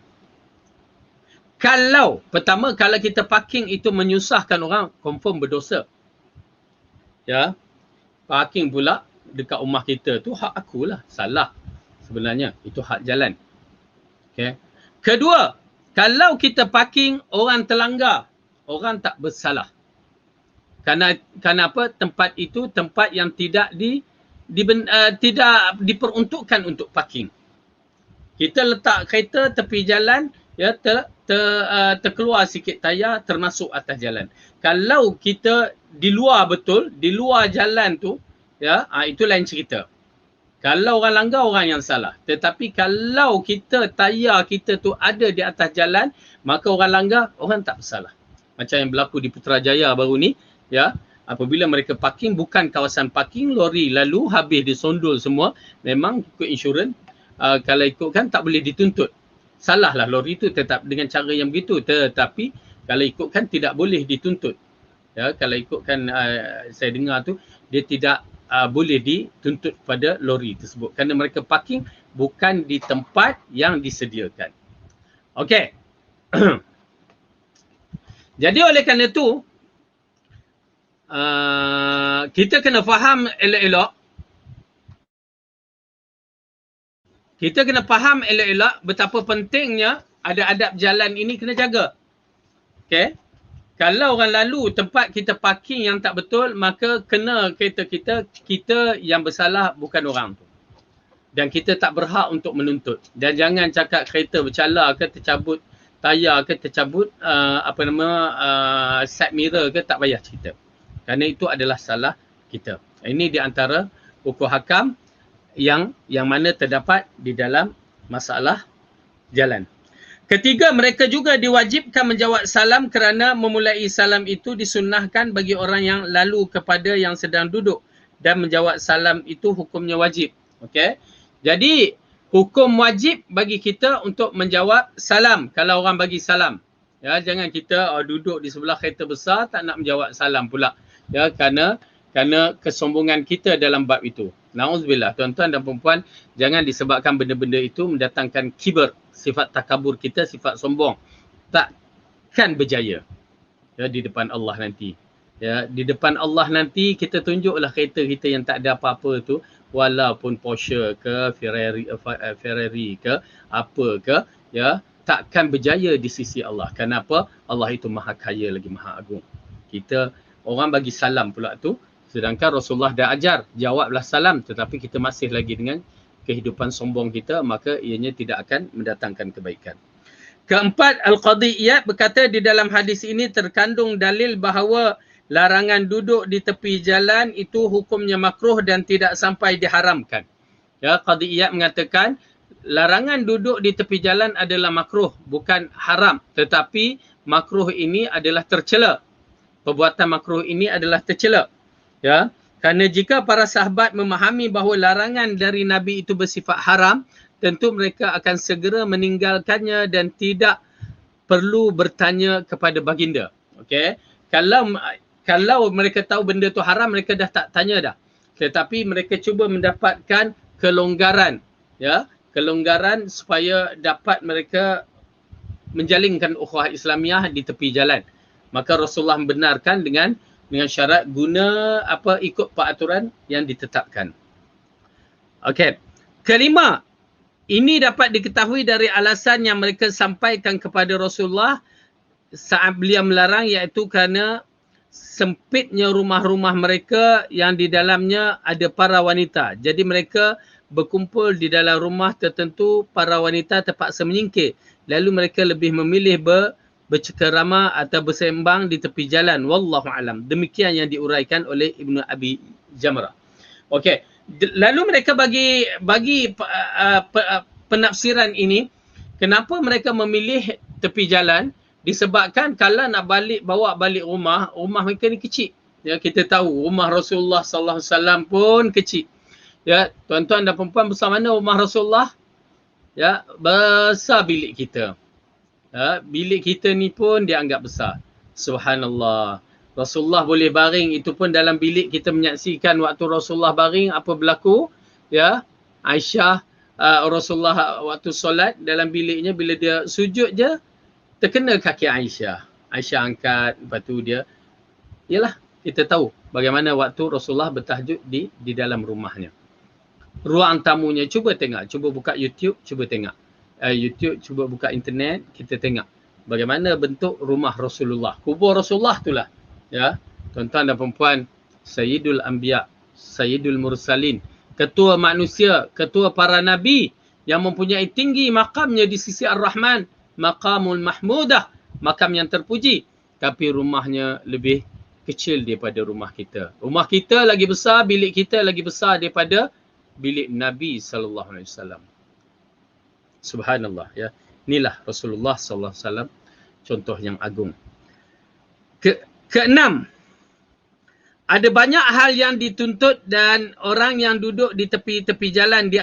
Pertama kalau kita parking itu menyusahkan orang, confirm berdosa. Ya. Parking pula dekat rumah kita tu hak akulah, salah. Sebenarnya itu hak jalan. Okey. Kedua, kalau kita parking orang terlanggar, orang tak bersalah. Kerana apa? Tempat itu tempat yang tidak tidak diperuntukkan untuk parking. Kita letak kereta tepi jalan, ya, terkeluar sikit tayar, termasuk atas jalan. Kalau kita di luar betul, di luar jalan tu, ya, itu lain cerita. Kalau orang langgar, orang yang salah. Tetapi kalau tayar kita tu ada di atas jalan, maka orang langgar, orang tak bersalah. Macam yang berlaku di Putrajaya baru ni, ya, apabila mereka parking bukan kawasan parking, lori lalu habis disondol semua, memang ikut insurans, kalau ikutkan tak boleh dituntut. Salahlah lori itu tetap dengan cara yang begitu, tetapi kalau ikutkan tidak boleh dituntut. Ya, kalau ikutkan saya dengar tu, dia tidak boleh dituntut pada lori tersebut kerana mereka parking bukan di tempat yang disediakan. Okey. Jadi oleh kerana itu, kita kena faham elok-elok. Kita kena faham elok-elok betapa pentingnya ada adab jalan ini kena jaga. Okey. Kalau orang lalu tempat kita parking yang tak betul, maka kena kereta kita yang bersalah, bukan orang tu. Dan kita tak berhak untuk menuntut. Dan jangan cakap kereta bercala ke, tercabut tayar ke, tercabut side mirror ke, tak payah cerita. Kerana itu adalah salah kita. Ini di antara hukum hakam yang mana terdapat di dalam masalah jalan. Ketiga, mereka juga diwajibkan menjawab salam kerana memulai salam itu disunnahkan bagi orang yang lalu kepada yang sedang duduk, dan menjawab salam itu hukumnya wajib. Okey. Jadi hukum wajib bagi kita untuk menjawab salam kalau orang bagi salam. Ya, jangan kita duduk di sebelah kereta besar tak nak menjawab salam pula. Ya, kerana kesombongan kita dalam bab itu. Nauzubillah, tuan-tuan dan puan-puan, jangan disebabkan benda-benda itu mendatangkan kibr, sifat takabur kita, sifat sombong. Takkan berjaya ya di depan Allah nanti. Ya, di depan Allah nanti kita tunjuklah kereta kita yang tak ada apa-apa tu, walaupun Porsche ke Ferrari ke apa ke, ya, takkan berjaya di sisi Allah. Kenapa? Allah itu maha kaya lagi maha agung. Kita orang bagi salam pula tu, sedangkan Rasulullah dah ajar, jawablah salam, tetapi kita masih lagi dengan kehidupan sombong kita, maka ianya tidak akan mendatangkan kebaikan. Keempat, Al-Qadhi Iyad berkata di dalam hadis ini terkandung dalil bahawa larangan duduk di tepi jalan itu hukumnya makruh dan tidak sampai diharamkan. Ya, Qadhi Iyad mengatakan larangan duduk di tepi jalan adalah makruh, bukan haram, tetapi makruh ini adalah tercela. Perbuatan makruh ini adalah tercela. Ya, kerana jika para sahabat memahami bahawa larangan dari Nabi itu bersifat haram, tentu mereka akan segera meninggalkannya dan tidak perlu bertanya kepada baginda. Okey. Kalau mereka tahu benda tu haram, mereka dah tak tanya dah. Tetapi mereka cuba mendapatkan kelonggaran, ya, kelonggaran supaya dapat mereka menjalinkan ukhuwah Islamiah di tepi jalan. Maka Rasulullah membenarkan dengan syarat ikut peraturan yang ditetapkan. Okey. Kelima, ini dapat diketahui dari alasan yang mereka sampaikan kepada Rasulullah saat beliau melarang, iaitu kerana sempitnya rumah-rumah mereka yang di dalamnya ada para wanita. Jadi mereka berkumpul di dalam rumah tertentu, para wanita terpaksa menyingkir. Lalu mereka lebih memilih bercengkerama atau bersembang di tepi jalan. Wallahu alam. Demikian yang diuraikan oleh Ibnu Abi Jamrah. Okey. Lalu mereka bagi penafsiran ini, kenapa mereka memilih tepi jalan? Disebabkan kalau nak bawa balik rumah mereka ni kecil. Ya, kita tahu rumah Rasulullah sallallahu alaihi wasallam pun kecil. Ya, tuan-tuan dan puan-puan, besar mana rumah Rasulullah? Ya, besar bilik kita. Ya, bilik kita ni pun dianggap besar. Subhanallah. Rasulullah boleh baring, itu pun dalam bilik kita menyaksikan waktu Rasulullah baring apa berlaku. Ya, Aisyah, Rasulullah waktu solat dalam biliknya, bila dia sujud je terkena kaki Aisyah. Aisyah angkat, lepas tu dia, yalah, kita tahu bagaimana waktu Rasulullah bertahajud di dalam rumahnya. Ruang tamunya, cuba tengok, cuba buka YouTube, cuba tengok. YouTube, cuba buka internet, kita tengok bagaimana bentuk rumah Rasulullah. Kubur Rasulullah itulah. Ya, tuan-tuan dan puan-puan, Sayyidul Anbiya, Sayyidul Mursalin, ketua manusia, ketua para nabi yang mempunyai tinggi makamnya di sisi Ar-Rahman, Maqamul Mahmudah, makam yang terpuji, tapi rumahnya lebih kecil daripada rumah kita. Rumah kita lagi besar, bilik kita lagi besar daripada bilik Nabi sallallahu alaihi wasallam. Subhanallah, ya. Inilah Rasulullah sallallahu alaihi wasallam, contoh yang agung. Keenam, ada banyak hal yang dituntut dan orang yang duduk di tepi-tepi jalan, di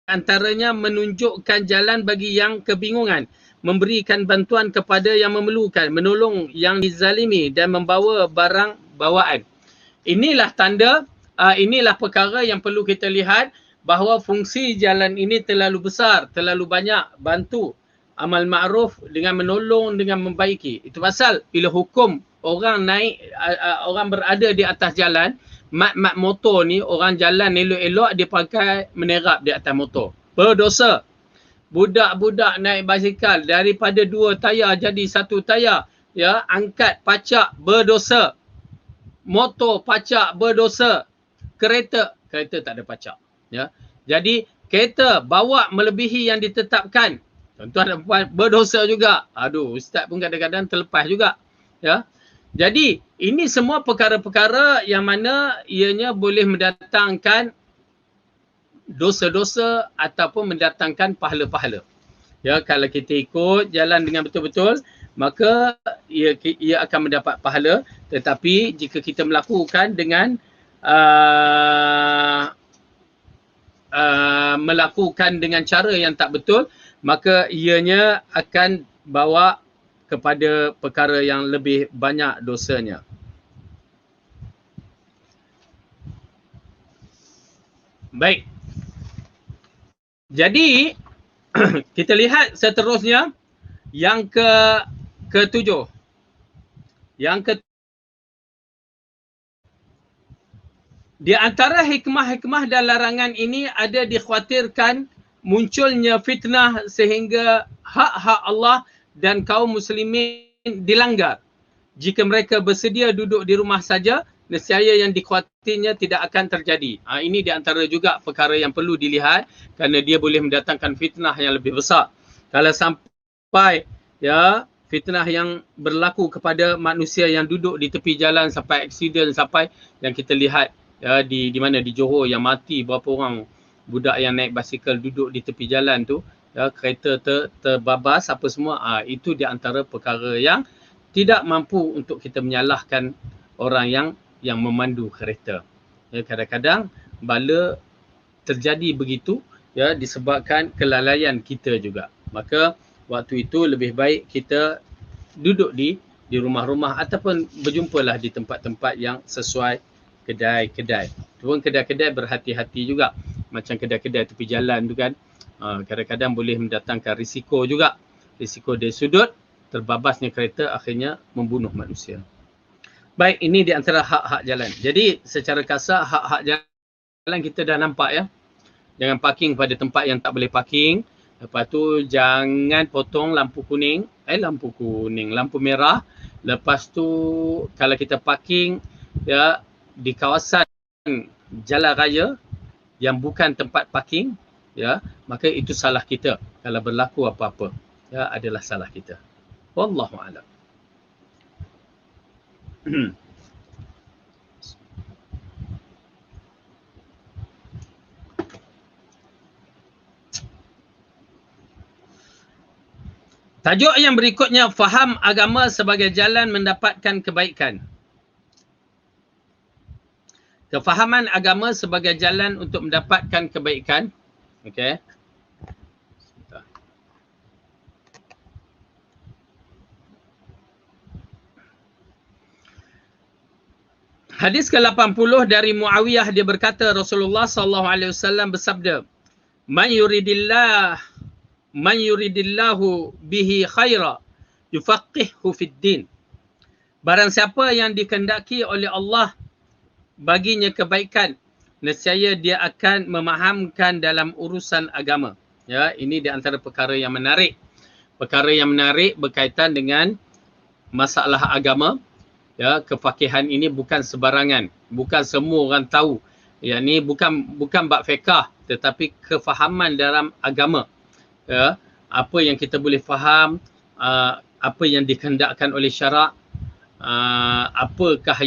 antaranya menunjukkan jalan bagi yang kebingungan, memberikan bantuan kepada yang memerlukan, menolong yang dizalimi dan membawa barang bawaan. Inilah tanda, inilah perkara yang perlu kita lihat, bahawa fungsi jalan ini terlalu besar, terlalu banyak bantu amal ma'ruf dengan menolong, dengan membaiki. Itu pasal bila hukum orang naik, orang berada di atas jalan, mat motor ni, orang jalan elok-elok, dia pakai menerap di atas motor. Berdosa. Budak-budak naik basikal daripada 2 tayar jadi 1 tayar. ya, angkat pacak berdosa. Motor pacak berdosa. Kereta tak ada pacak, ya. Jadi kereta bawa melebihi yang ditetapkan, tuan-tuan dan puan, berdosa juga. Aduh, ustaz pun kadang-kadang terlepas juga, ya. Jadi ini semua perkara-perkara yang mana ianya boleh mendatangkan dosa-dosa ataupun mendatangkan pahala-pahala. Ya, kalau kita ikut jalan dengan betul-betul, maka ia akan mendapat pahala. Tetapi jika kita melakukan dengan melakukan dengan cara yang tak betul, maka ianya akan bawa kepada perkara yang lebih banyak dosanya. Baik. Jadi kita lihat seterusnya yang ketujuh. Di antara hikmah-hikmah dan larangan ini ada dikhawatirkan munculnya fitnah sehingga hak-hak Allah dan kaum muslimin dilanggar. Jika mereka bersedia duduk di rumah saja, nescaya yang dikhawatirnya tidak akan terjadi. Ini di antara juga perkara yang perlu dilihat kerana dia boleh mendatangkan fitnah yang lebih besar. Kalau sampai ya fitnah yang berlaku kepada manusia yang duduk di tepi jalan sampai aksiden, sampai yang kita lihat ya di mana di Johor yang mati berapa orang budak yang naik basikal duduk di tepi jalan tu, ya, kereta terbabas apa semua, itu di antara perkara yang tidak mampu untuk kita menyalahkan orang yang memandu kereta. Ya, kadang-kadang bala terjadi begitu ya disebabkan kelalaian kita juga. Maka waktu itu lebih baik kita duduk di rumah-rumah ataupun berjumpalah di tempat-tempat yang sesuai, kedai-kedai. Turun kedai-kedai berhati-hati juga. Macam kedai-kedai tepi jalan tu kan. Kadang-kadang boleh mendatangkan risiko juga. Risiko dari sudut, terbabasnya kereta akhirnya membunuh manusia. Baik, ini di antara hak-hak jalan. Jadi secara kasar hak-hak jalan kita dah nampak ya. Jangan parking pada tempat yang tak boleh parking. Lepas tu jangan potong lampu merah. Lepas tu kalau kita parking ya di kawasan jalan raya yang bukan tempat parking, ya, maka itu salah kita. Kalau berlaku apa-apa, ya, adalah salah kita. Wallahu a'lam. Tajuk yang berikutnya, faham agama sebagai jalan mendapatkan kebaikan. Kefahaman agama sebagai jalan untuk mendapatkan kebaikan. Okey. Hadis ke-80 dari Muawiyah, dia berkata Rasulullah SAW bersabda, Man yuridillahu bihi khaira yufaqihhu fid din. Barang siapa yang dikehendaki oleh Allah baginya kebaikan, nescaya dia akan memahamkan dalam urusan agama. Ya, ini di antara perkara yang menarik. Perkara yang menarik berkaitan dengan masalah agama. Ya, kefakihan ini bukan sebarangan, bukan semua orang tahu. Ya, ini bukan bab fiqh, tetapi kefahaman dalam agama. Ya, apa yang kita boleh faham, apa yang dikehendakkan oleh syarak, apakah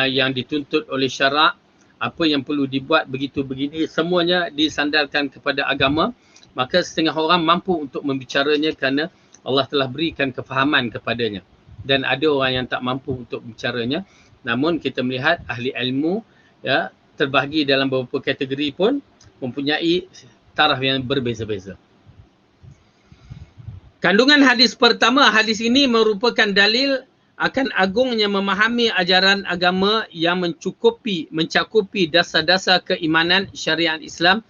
yang dituntut oleh syarak, apa yang perlu dibuat begitu begini, semuanya disandarkan kepada agama. Maka setengah orang mampu untuk membicaranya kerana Allah telah berikan kefahaman kepadanya. Dan ada orang yang tak mampu untuk bicaranya. Namun kita melihat ahli ilmu ya terbahagi dalam beberapa kategori pun mempunyai taraf yang berbeza-beza. Kandungan hadis pertama, hadis ini merupakan dalil akan agungnya memahami ajaran agama yang mencakupi dasar-dasar keimanan syariat Islam,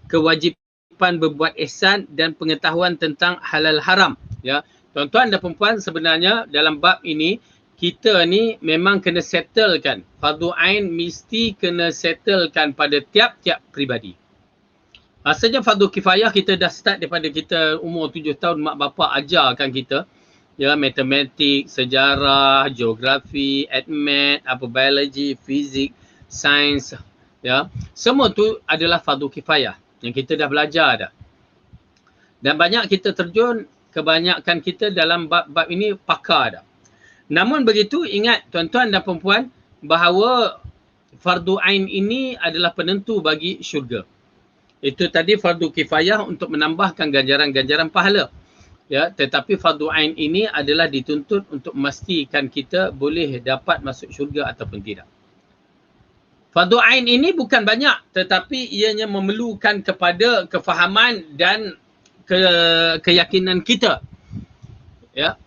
kewajipan berbuat ihsan dan pengetahuan tentang halal haram. Ya, tuan-tuan dan puan-puan, sebenarnya dalam bab ini kita ni memang kena settlekan. Fardu ain mesti kena settlekan pada tiap-tiap peribadi. Asalnya fardu kifayah kita dah start daripada kita umur 7 tahun mak bapak ajarkan kita. ya, matematik, sejarah, geografi, admat, biologi, fizik, sains, ya. Semua tu adalah fardu kifayah yang kita dah belajar dah. Dan banyak kita terjun, kebanyakan kita dalam bab-bab ini pakar dah. Namun begitu, ingat tuan-tuan dan puan-puan bahawa fardu ain ini adalah penentu bagi syurga. Itu tadi fardu kifayah untuk menambahkan ganjaran-ganjaran pahala. Ya, tetapi fardu ain ini adalah dituntut untuk memastikan kita boleh dapat masuk syurga ataupun tidak. Fardu ain ini bukan banyak, tetapi ianya memerlukan kepada kefahaman dan keyakinan kita. Ya.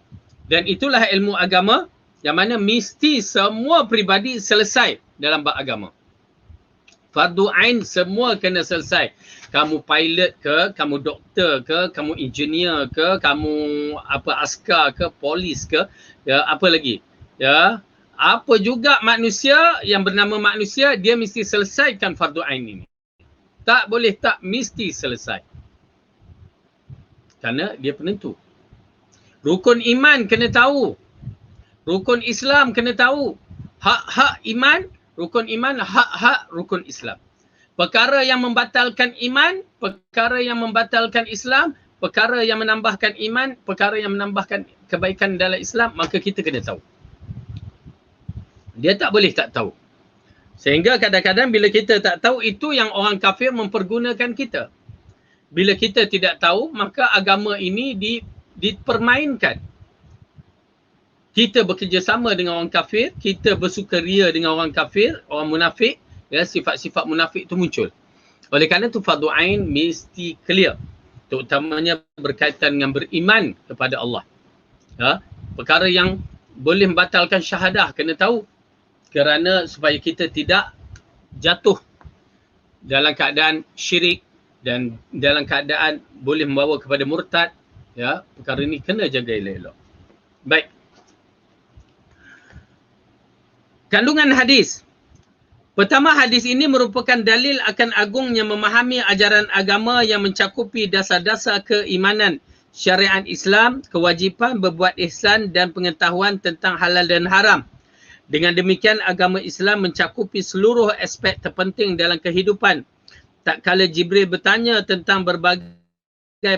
Dan itulah ilmu agama yang mana mesti semua peribadi selesai dalam bab agama. Fardu ain semua kena selesai. Kamu pilot ke, kamu doktor ke, kamu engineer ke, kamu askar ke, polis ke, ya, apa lagi? Ya, apa juga manusia yang bernama manusia, dia mesti selesaikan fardu ain ini. Tak boleh tak, mesti selesai. Kerana dia penentu. Rukun iman kena tahu. Rukun Islam kena tahu. Hak-hak iman, rukun iman, hak-hak rukun Islam. Perkara yang membatalkan iman, perkara yang membatalkan Islam, perkara yang menambahkan iman, perkara yang menambahkan kebaikan dalam Islam, maka kita kena tahu. Dia tak boleh tak tahu. Sehingga kadang-kadang bila kita tak tahu, itu yang orang kafir mempergunakan kita. Bila kita tidak tahu, maka agama ini dipermainkan. Kita bekerjasama dengan orang kafir, kita bersukaria dengan orang kafir, orang munafik, ya, sifat-sifat munafik itu muncul. Oleh kerana itu fardu ain mesti clear, terutamanya berkaitan dengan beriman kepada Allah. Ya, perkara yang boleh membatalkan syahadah kena tahu, kerana supaya kita tidak jatuh dalam keadaan syirik dan dalam keadaan boleh membawa kepada murtad. Ya, perkara ini kena jaga elok-elok. Baik. Kandungan hadis. Pertama, hadis ini merupakan dalil akan agungnya memahami ajaran agama yang mencakupi dasar-dasar keimanan, syariat Islam, kewajipan berbuat ihsan dan pengetahuan tentang halal dan haram. Dengan demikian, agama Islam mencakupi seluruh aspek terpenting dalam kehidupan. Tak kala Jibril bertanya tentang berbagai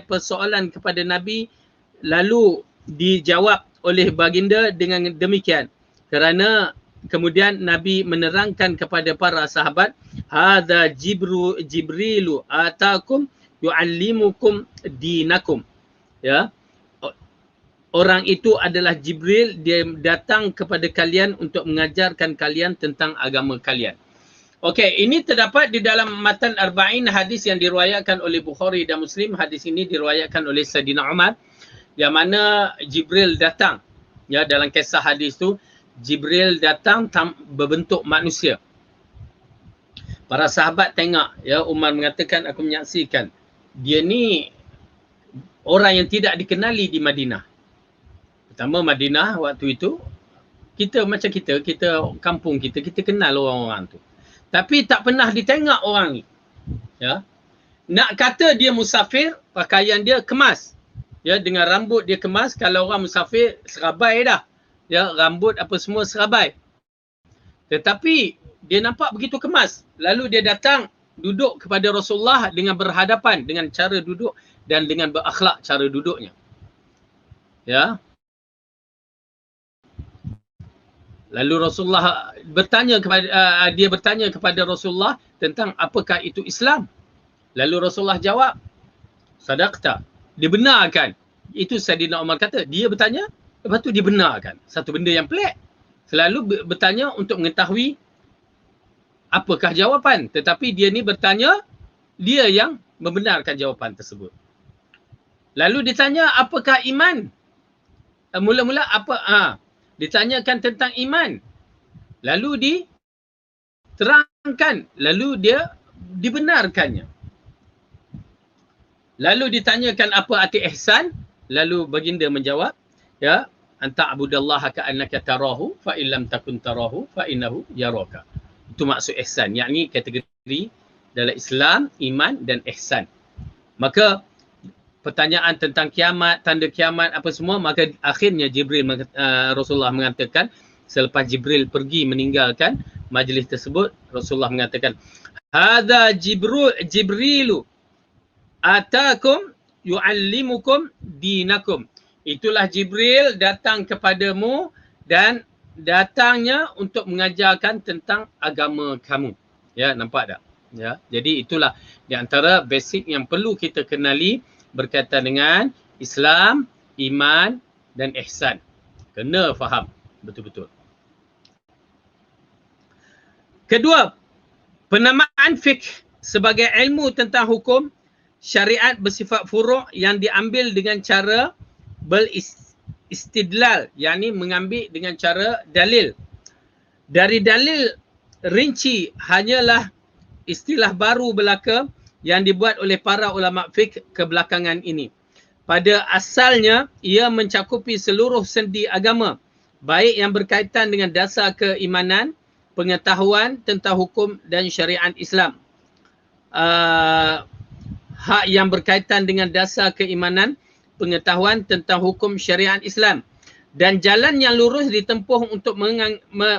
persoalan kepada Nabi, lalu dijawab oleh baginda dengan demikian. Kerana kemudian Nabi menerangkan kepada para sahabat, hadza Jibrilu atakum yuallimukum dinakum. Ya. Orang itu adalah Jibril, dia datang kepada kalian untuk mengajarkan kalian tentang agama kalian. Okey, ini terdapat di dalam matan Arba'in hadis yang diriwayatkan oleh Bukhari dan Muslim. Hadis ini diriwayatkan oleh Sayyidina Umar, yang mana Jibril datang. Ya, dalam kisah hadis tu, Jibril datang berbentuk manusia. Para sahabat tengok, ya, Umar mengatakan, aku menyaksikan dia ni orang yang tidak dikenali di Madinah. Pertama, Madinah waktu itu, kita macam kita kampung kita kenal orang-orang tu. Tapi tak pernah ditengok orang ni. Ya. Nak kata dia musafir, pakaian dia kemas. Ya, dengan rambut dia kemas. Kalau orang musafir, serabai dah. Ya, rambut apa semua serabai. Tetapi dia nampak begitu kemas. Lalu dia datang duduk kepada Rasulullah dengan berhadapan, dengan cara duduk dan dengan berakhlak cara duduknya. Ya. Lalu Rasulullah bertanya kepada Rasulullah tentang apakah itu Islam. Lalu Rasulullah jawab, sadaqta. Dia benarkan. Itu Sayyidina Umar kata, dia bertanya, lepas tu dia benarkan. Satu benda yang pelik. Selalu bertanya untuk mengetahui apakah jawapan. Tetapi dia ni bertanya, dia yang membenarkan jawapan tersebut. Lalu ditanya, apakah iman? Mula-mula ditanyakan tentang iman. Lalu diterangkan. Lalu dia dibenarkannya. Lalu ditanyakan apa arti ihsan. Lalu baginda menjawab, ya, anta abudallaha ka'annaka tarahu fa illam takun tarahu fa innahu yaraka. Itu maksud ihsan. Yakni kategori dalam Islam, iman dan ihsan. Maka pertanyaan tentang kiamat, tanda kiamat apa semua, maka akhirnya Rasulullah mengatakan, selepas Jibril pergi meninggalkan majlis tersebut, Rasulullah mengatakan, hadza Jibrilu atakum yuallimukum dinakum. Itulah Jibril datang kepadamu dan datangnya untuk mengajarkan tentang agama kamu. Ya, nampak tak? Ya, jadi itulah di antara basic yang perlu kita kenali berkaitan dengan Islam, iman dan ihsan. Kena faham betul-betul. Kedua, penamaan fiqh sebagai ilmu tentang hukum syariat bersifat furu' yang diambil dengan cara beristidlal, yakni mengambil dengan cara dalil. Dari dalil rinci hanyalah istilah baru belaka yang dibuat oleh para ulama fiqh kebelakangan ini. Pada asalnya, ia mencakupi seluruh sendi agama, baik yang berkaitan dengan dasar keimanan, pengetahuan tentang hukum dan syariat Islam. Hak yang berkaitan dengan dasar keimanan, pengetahuan tentang hukum syariat Islam, dan jalan yang lurus ditempuh untuk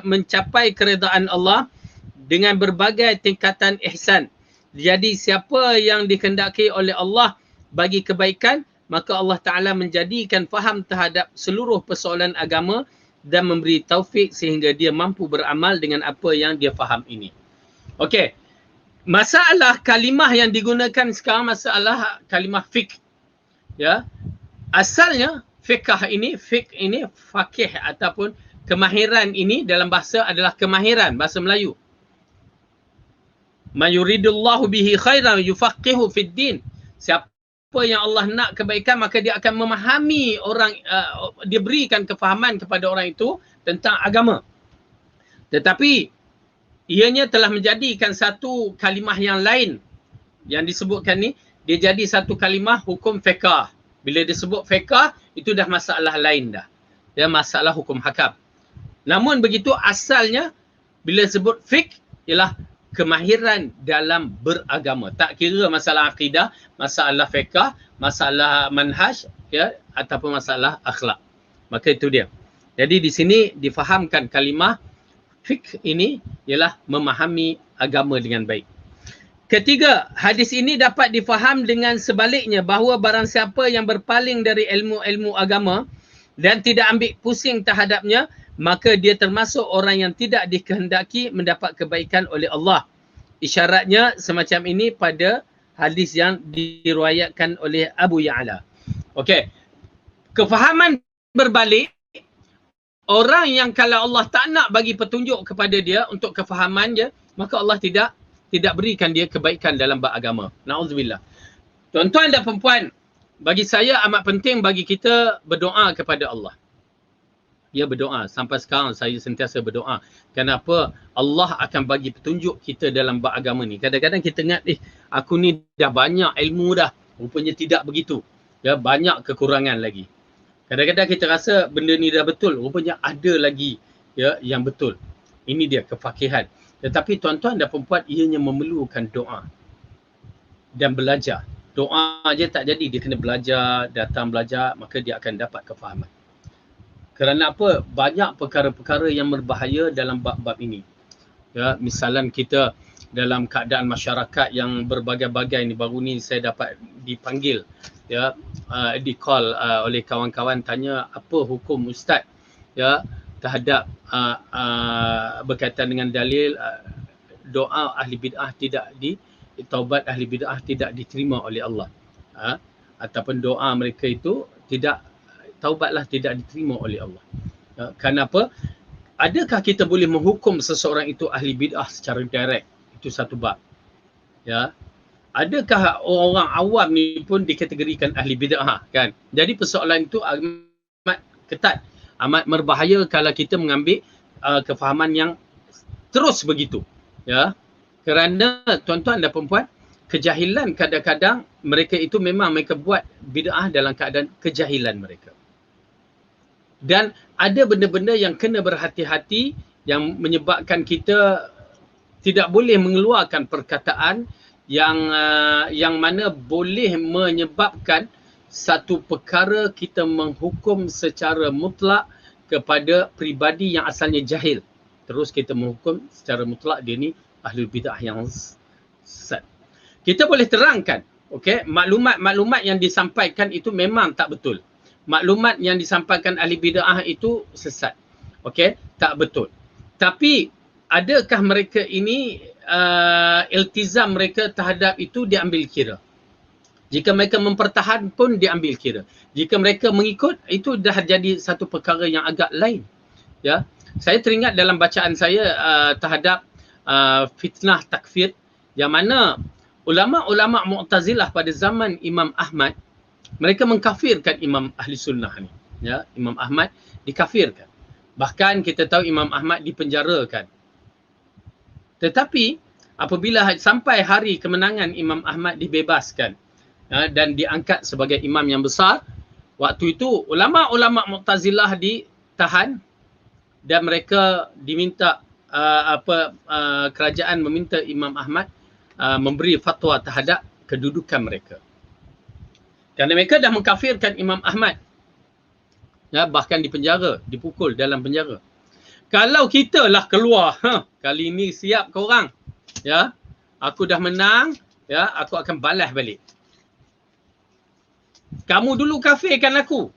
mencapai keredaan Allah dengan berbagai tingkatan ihsan. Jadi siapa yang dikehendaki oleh Allah bagi kebaikan, maka Allah Ta'ala menjadikan faham terhadap seluruh persoalan agama dan memberi taufik sehingga dia mampu beramal dengan apa yang dia faham ini. Okey. Masalah kalimah yang digunakan sekarang, masalah kalimah fiqh. Ya. Asalnya fiqh ini faqih ataupun kemahiran ini dalam bahasa adalah kemahiran bahasa Melayu. Man yuridullahu bihi khairan yufaqihu fid din. Siapa yang Allah nak kebaikan, maka dia akan memahami orang, dia berikan kefahaman kepada orang itu tentang agama. Tetapi ianya telah menjadikan satu kalimah yang lain yang disebutkan ni, dia jadi satu kalimah hukum fiqh. Bila disebut fiqh, itu dah masalah lain dah. Ya, masalah hukum hakam. Namun begitu asalnya bila sebut fiqh ialah kemahiran dalam beragama. Tak kira masalah akidah, masalah fiqh, masalah manhaj, ya, ataupun masalah akhlak. Maka itu dia. Jadi di sini difahamkan kalimah fiqh ini ialah memahami agama dengan baik. Ketiga, hadis ini dapat difaham dengan sebaliknya bahawa barang siapa yang berpaling dari ilmu-ilmu agama dan tidak ambil pusing terhadapnya, maka dia termasuk orang yang tidak dikehendaki mendapat kebaikan oleh Allah. Isyaratnya semacam ini pada hadis yang diriwayatkan oleh Abu Ya'la. Okey. Kefahaman berbalik, orang yang kalau Allah tak nak bagi petunjuk kepada dia untuk kefahaman dia, maka Allah tidak berikan dia kebaikan dalam beragama. Na'udzubillah. Tuan-tuan dan puan-puan, bagi saya amat penting bagi kita berdoa kepada Allah. Ya, berdoa. Sampai sekarang saya sentiasa berdoa. Kenapa? Allah akan bagi petunjuk kita dalam beragama ni. Kadang-kadang kita ingat, aku ni dah banyak ilmu dah. Rupanya tidak begitu. Ya, banyak kekurangan lagi. Kadang-kadang kita rasa benda ni dah betul. Rupanya ada lagi, ya, yang betul. Ini dia kefakihan. Tetapi tuan-tuan dan perempuan, ianya memerlukan doa dan belajar. Doa je tak jadi, dia kena belajar, datang belajar, maka dia akan dapat kefahaman. Kerana apa? Banyak perkara-perkara yang berbahaya dalam bab-bab ini. Ya, misalan kita dalam keadaan masyarakat yang berbagai-bagai ni, baru ni saya dapat dipanggil, ya, di call oleh kawan-kawan tanya apa hukum ustaz, ya, terhadap berkaitan dengan dalil doa ahli bid'ah tidak taubat ahli bid'ah tidak diterima oleh Allah, ataupun doa mereka itu taubatlah tidak diterima oleh Allah. Kenapa? Adakah kita boleh menghukum seseorang itu ahli bid'ah secara direct? Itu satu bab. Ya. Adakah orang awam ni pun dikategorikan ahli bid'ah, kan? Jadi persoalan itu amat ketat, amat berbahaya kalau kita mengambil kefahaman yang terus begitu. Ya. Kerana tuan-tuan dan perempuan, kejahilan kadang-kadang mereka itu memang mereka buat bid'ah dalam keadaan kejahilan mereka. Dan ada benda-benda yang kena berhati-hati yang menyebabkan kita tidak boleh mengeluarkan perkataan yang mana boleh menyebabkan satu perkara kita menghukum secara mutlak kepada pribadi yang asalnya jahil. Terus kita menghukum secara mutlak dia ni ahli bid'ah yang sesat. Kita boleh terangkan, okey, maklumat-maklumat yang disampaikan itu memang tak betul. Maklumat yang disampaikan ahli bid'ah itu sesat. Okey, tak betul. Tapi adakah mereka ini iltizam mereka terhadap itu diambil kira? Jika mereka mempertahan pun diambil kira. Jika mereka mengikut, itu dah jadi satu perkara yang agak lain. Ya, saya teringat dalam bacaan saya terhadap fitnah takfir, yang mana ulama-ulama Mu'tazilah pada zaman Imam Ahmad, mereka mengkafirkan Imam Ahli Sunnah ni. Ya, Imam Ahmad dikafirkan. Bahkan kita tahu Imam Ahmad dipenjarakan. Tetapi apabila sampai hari kemenangan, Imam Ahmad dibebaskan dan diangkat sebagai imam yang besar. Waktu itu ulama-ulama Mu'tazilah ditahan dan mereka diminta kerajaan meminta Imam Ahmad memberi fatwa terhadap kedudukan mereka. Kerana mereka dah mengkafirkan Imam Ahmad. Ya, bahkan dipenjara, dipukul dalam penjara. Kalau kita lah keluar, kali ini siap korang. Ya, aku dah menang, ya, aku akan balas balik. Kamu dulu kafirkan aku.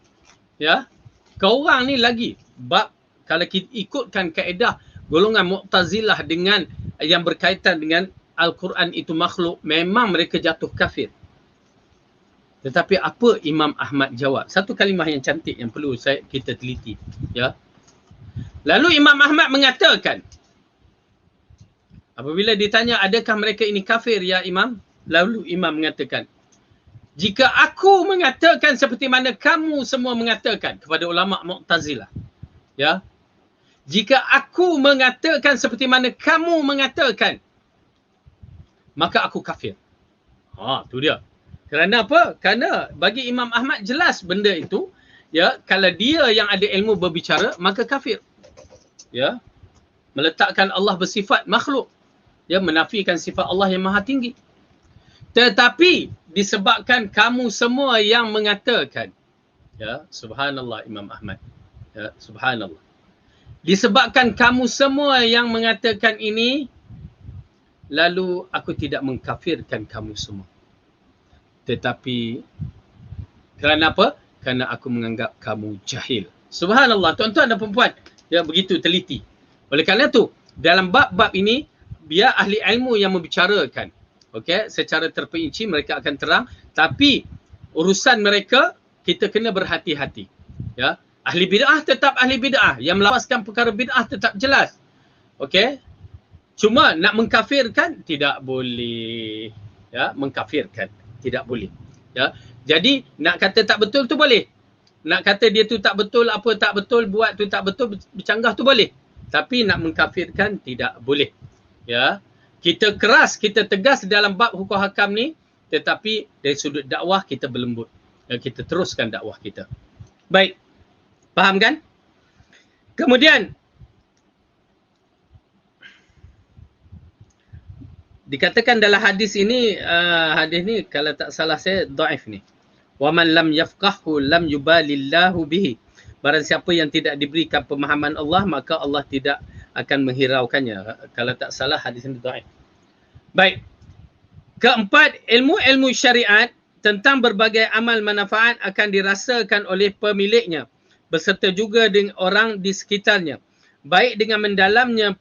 Ya. Korang ni lagi. Bab kalau kita ikutkan kaedah golongan Mu'tazilah dengan yang berkaitan dengan Al-Quran itu makhluk, memang mereka jatuh kafir. Tetapi apa Imam Ahmad jawab? Satu kalimah yang cantik yang perlu kita teliti. Ya. Lalu Imam Ahmad mengatakan, apabila ditanya adakah mereka ini kafir ya Imam? Lalu Imam mengatakan, jika aku mengatakan seperti mana kamu semua mengatakan, kepada ulama Mu'tazilah, ya, jika aku mengatakan seperti mana kamu mengatakan, maka aku kafir. Tu dia. Kerana apa? Kerana bagi Imam Ahmad jelas benda itu, ya, kalau dia yang ada ilmu berbicara, maka kafir. Ya, meletakkan Allah bersifat makhluk, ya, menafikan sifat Allah yang maha tinggi. Tetapi disebabkan kamu semua yang mengatakan, ya, subhanallah Imam Ahmad, ya, subhanallah, disebabkan kamu semua yang mengatakan ini, lalu aku tidak mengkafirkan kamu semua. Tetapi kerana apa? Kerana aku menganggap kamu jahil. Subhanallah, tuan-tuan dan perempuan, ya, begitu teliti. Oleh kerana itu, dalam bab-bab ini, biar ahli ilmu yang membicarakan. Okey, secara terperinci mereka akan terang, tapi urusan mereka kita kena berhati-hati. Ya, ahli bid'ah tetap ahli bid'ah, yang melafazkan perkara bid'ah tetap jelas. Okey. Cuma nak mengkafirkan tidak boleh. Ya, mengkafirkan tidak boleh. Ya. Jadi nak kata tak betul tu boleh. Nak kata dia tu tak betul, apa tak betul, buat tu tak betul, bercanggah tu boleh. Tapi nak mengkafirkan tidak boleh. Ya. Kita keras, kita tegas dalam bab hukum hakam ni, tetapi dari sudut dakwah kita berlembut. Ya, kita teruskan dakwah kita. Baik. Faham kan? Kemudian dikatakan dalam hadis ini, hadis ni kalau tak salah saya dhaif ni. Wa man lam yafqahu lam yubalillahu bihi. Barang siapa yang tidak diberikan pemahaman Allah, maka Allah tidak akan menghiraukannya. Kalau tak salah hadis ini dhaif. Baik. Keempat, ilmu-ilmu syariat tentang berbagai amal manfaat akan dirasakan oleh pemiliknya beserta juga dengan orang di sekitarnya. Baik dengan mendalamnya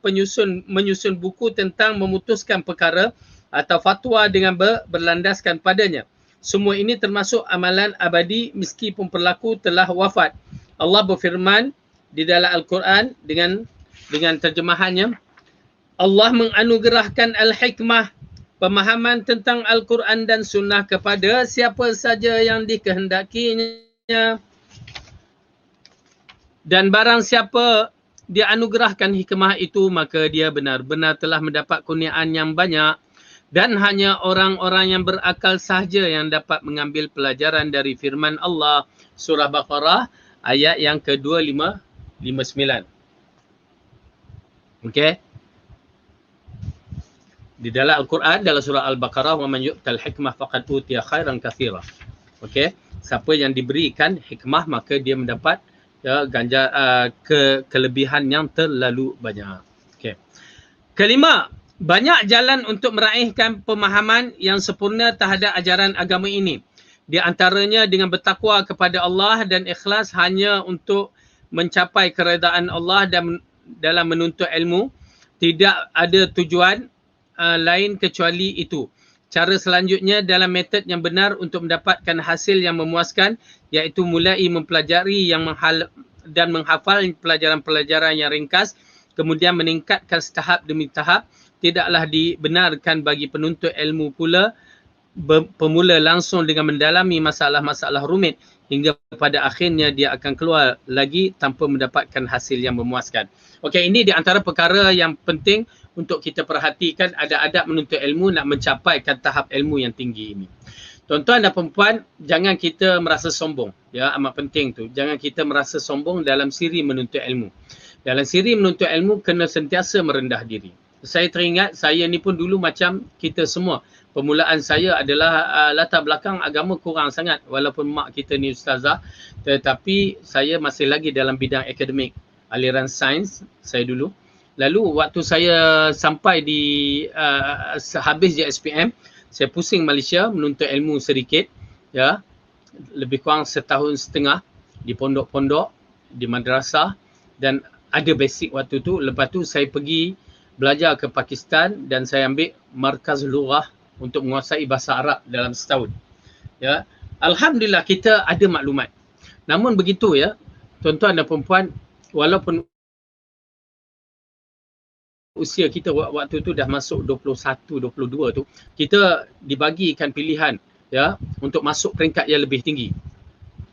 menyusun buku tentang memutuskan perkara atau fatwa dengan berlandaskan padanya. Semua ini termasuk amalan abadi meskipun pelaku telah wafat. Allah berfirman di dalam Al-Quran dengan terjemahannya, Allah menganugerahkan al-hikmah, pemahaman tentang Al-Quran dan Sunnah kepada siapa saja yang dikehendakinya. Dan barang siapa dianugerahkan hikmah itu, maka dia benar-benar telah mendapat kurniaan yang banyak. Dan hanya orang-orang yang berakal sahaja yang dapat mengambil pelajaran dari firman Allah. Surah Baqarah ayat yang ke-259. Okey. Di dalam Al-Quran, dalam surah Al-Baqarah, wa man yu'tal hikmah faqad utiya khairan katsira. Okey. Siapa yang diberikan hikmah maka dia mendapat kelebihan yang terlalu banyak. Okey. Kelima, banyak jalan untuk meraihkan pemahaman yang sempurna terhadap ajaran agama ini. Di antaranya dengan bertakwa kepada Allah dan ikhlas hanya untuk mencapai keredaan Allah dan dalam menuntut ilmu. Tidak ada tujuan lain kecuali itu. Cara selanjutnya dalam metod yang benar untuk mendapatkan hasil yang memuaskan, iaitu mulai mempelajari dan menghafal pelajaran-pelajaran yang ringkas, kemudian meningkatkan setahap demi tahap. Tidaklah dibenarkan bagi penuntut ilmu pula pemula langsung dengan mendalami masalah-masalah rumit hingga pada akhirnya dia akan keluar lagi tanpa mendapatkan hasil yang memuaskan. Okey, ini di antara perkara yang penting untuk kita perhatikan, ada adab menuntut ilmu nak mencapaikan tahap ilmu yang tinggi ini. Tuan-tuan dan perempuan, jangan kita merasa sombong. Ya, amat penting tu. Jangan kita merasa sombong dalam siri menuntut ilmu. Dalam siri menuntut ilmu kena sentiasa merendah diri. Saya teringat, saya ni pun dulu macam kita semua. Permulaan saya adalah latar belakang agama kurang sangat. Walaupun mak kita ni ustazah, tetapi saya masih lagi dalam bidang akademik. Aliran sains saya dulu. Lalu waktu saya sampai di habis je SPM, saya pusing Malaysia menuntut ilmu sedikit, ya, lebih kurang setahun setengah di pondok-pondok, di madrasah, dan ada basic waktu tu. Lepas tu saya pergi belajar ke Pakistan dan saya ambil markaz lughah untuk menguasai bahasa Arab dalam setahun. Ya, alhamdulillah kita ada maklumat. Namun begitu ya, tuan-tuan dan perempuan, walaupun usia kita waktu tu dah masuk 21, 22 tu, kita dibagikan pilihan ya untuk masuk peringkat yang lebih tinggi.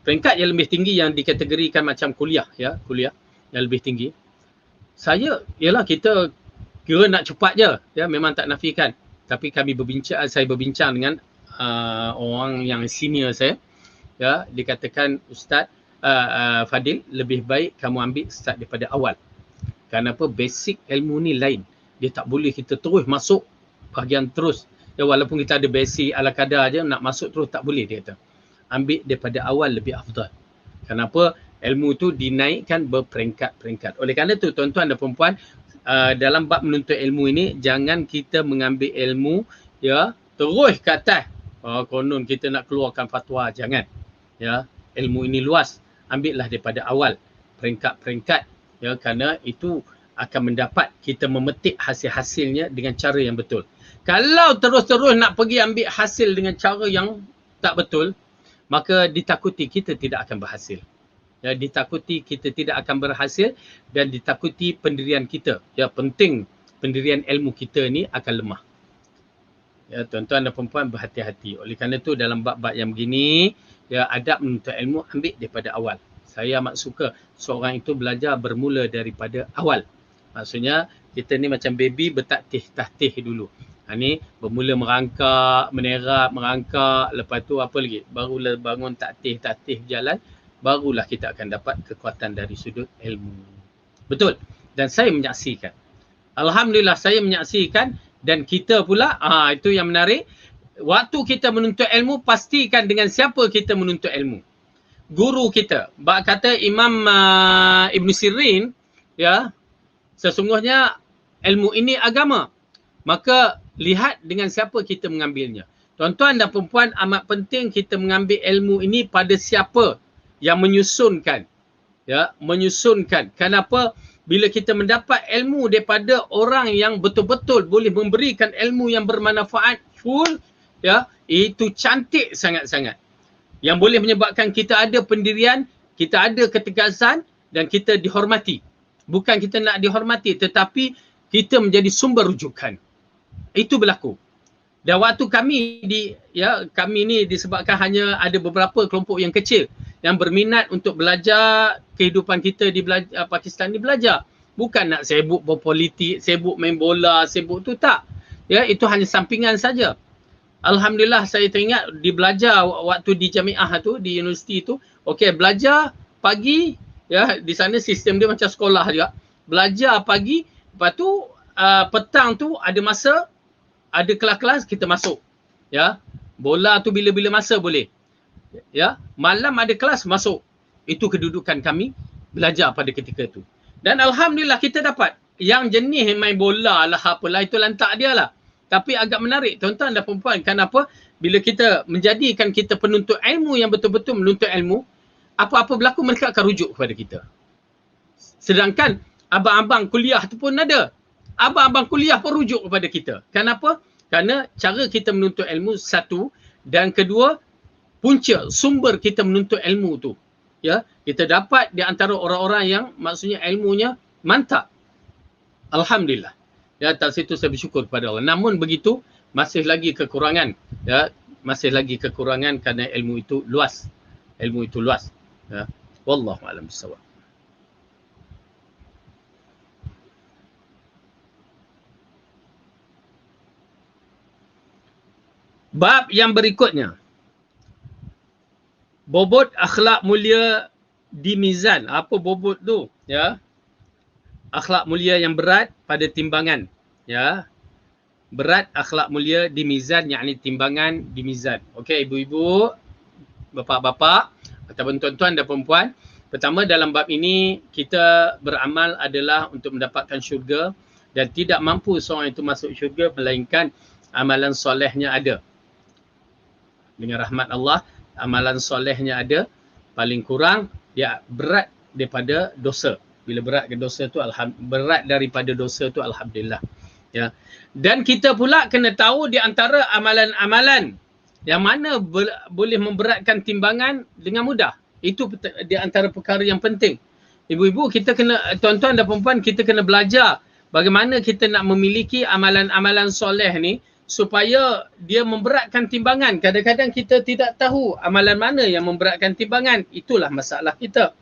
Peringkat yang lebih tinggi yang dikategorikan macam kuliah ya, kuliah yang lebih tinggi. Saya ialah kita kira nak cepat je ya, memang tak nafikan. Tapi saya berbincang dengan orang yang senior saya ya, dikatakan Ustaz Fadil, lebih baik kamu ambil start daripada awal. Kenapa? Basic ilmu ni lain. Dia tak boleh kita terus masuk bahagian terus. Ya, walaupun kita ada basic ala kadar je, nak masuk terus tak boleh dia kata. Ambil daripada awal lebih afdal. Kenapa? Ilmu tu dinaikkan berperingkat-peringkat. Oleh kerana tu tuan-tuan dan perempuan, dalam bab menuntut ilmu ini, jangan kita mengambil ilmu ya terus ke atas. Konon kita nak keluarkan fatwa, jangan. Ya, ilmu ini luas. Ambillah daripada awal peringkat-peringkat. Ya, kerana itu akan mendapat kita memetik hasil-hasilnya dengan cara yang betul. Kalau terus-terus nak pergi ambil hasil dengan cara yang tak betul, maka ditakuti kita tidak akan berhasil. Ya, ditakuti kita tidak akan berhasil dan ditakuti pendirian kita. Ya, penting pendirian ilmu kita ni akan lemah. Ya, tuan-tuan dan perempuan berhati-hati. Oleh kerana itu dalam bab-bab yang begini, ya, adab menuntut ilmu ambil daripada awal. Saya amat suka seorang itu belajar bermula daripada awal. Maksudnya kita ni macam baby bertatih-tatih dulu. Ni bermula merangkak, menerap, merangkak. Lepas tu apa lagi? Barulah bangun tatih-tatih jalan. Barulah kita akan dapat kekuatan dari sudut ilmu. Betul. Dan saya menyaksikan. Alhamdulillah saya menyaksikan dan kita pula, itu yang menarik. Waktu kita menuntut ilmu, pastikan dengan siapa kita menuntut ilmu. Guru kita. Kata Imam Ibn Sirin, ya, sesungguhnya ilmu ini agama. Maka lihat dengan siapa kita mengambilnya. Tuan-tuan dan perempuan, amat penting kita mengambil ilmu ini pada siapa yang menyusunkan. Ya, menyusunkan. Kenapa? Bila kita mendapat ilmu daripada orang yang betul-betul boleh memberikan ilmu yang bermanfaat full, ya, itu cantik sangat-sangat. Yang boleh menyebabkan kita ada pendirian, kita ada ketegasan dan kita dihormati. Bukan kita nak dihormati, tetapi kita menjadi sumber rujukan. Itu berlaku. Dan waktu kami ni disebabkan hanya ada beberapa kelompok yang kecil yang berminat untuk belajar kehidupan kita di Pakistan ni belajar. Bukan nak sibuk berpolitik, sibuk main bola, sibuk tu tak. Ya, itu hanya sampingan saja. Alhamdulillah saya teringat di belajar waktu di jamiah tu, di universiti tu. Okey, belajar pagi, ya, di sana sistem dia macam sekolah juga. Belajar pagi, lepas tu petang tu ada masa, ada kelas-kelas kita masuk. Ya. Bola tu bila-bila masa boleh. Ya, malam ada kelas masuk. Itu kedudukan kami belajar pada ketika itu. Dan alhamdulillah kita dapat. Yang jenis main bola lah apalah itu lantak dia lah. Tapi agak menarik tuan-tuan dan puan-puan. Kenapa? Bila kita menjadikan kita penuntut ilmu yang betul-betul menuntut ilmu, apa-apa berlaku mereka akan rujuk kepada kita. Sedangkan abang-abang kuliah tu pun ada. Abang-abang kuliah pun rujuk kepada kita. Kenapa? Kerana cara kita menuntut ilmu satu, dan kedua, punca sumber kita menuntut ilmu tu. Ya, kita dapat di antara orang-orang yang maksudnya ilmunya mantap. Alhamdulillah. Ya, atas itu saya bersyukur kepada Allah. Namun begitu, masih lagi kekurangan. Ya, masih lagi kekurangan kerana ilmu itu luas. Ilmu itu luas. Ya. Wallahu a'lam bissawab. Bab yang berikutnya. Bobot akhlak mulia di mizan. Apa bobot tu? Ya. Akhlak mulia yang berat pada timbangan. Ya. Berat akhlak mulia di mizan, yakni timbangan di mizan. Okey, ibu-ibu, bapa-bapa, ataupun tuan-tuan dan perempuan. Pertama, dalam bab ini kita beramal adalah untuk mendapatkan syurga, dan tidak mampu seorang itu masuk syurga melainkan amalan solehnya ada. Dengan rahmat Allah, amalan solehnya ada, paling kurang dia berat daripada dosa. Bila berat ke dosa tu, berat daripada dosa tu, alhamdulillah. Ya. Dan kita pula kena tahu di antara amalan-amalan yang mana boleh memberatkan timbangan dengan mudah. Itu di antara perkara yang penting. Ibu-ibu, kita kena, tuan-tuan dan perempuan, kita kena belajar bagaimana kita nak memiliki amalan-amalan soleh ni supaya dia memberatkan timbangan. Kadang-kadang kita tidak tahu amalan mana yang memberatkan timbangan. Itulah masalah kita.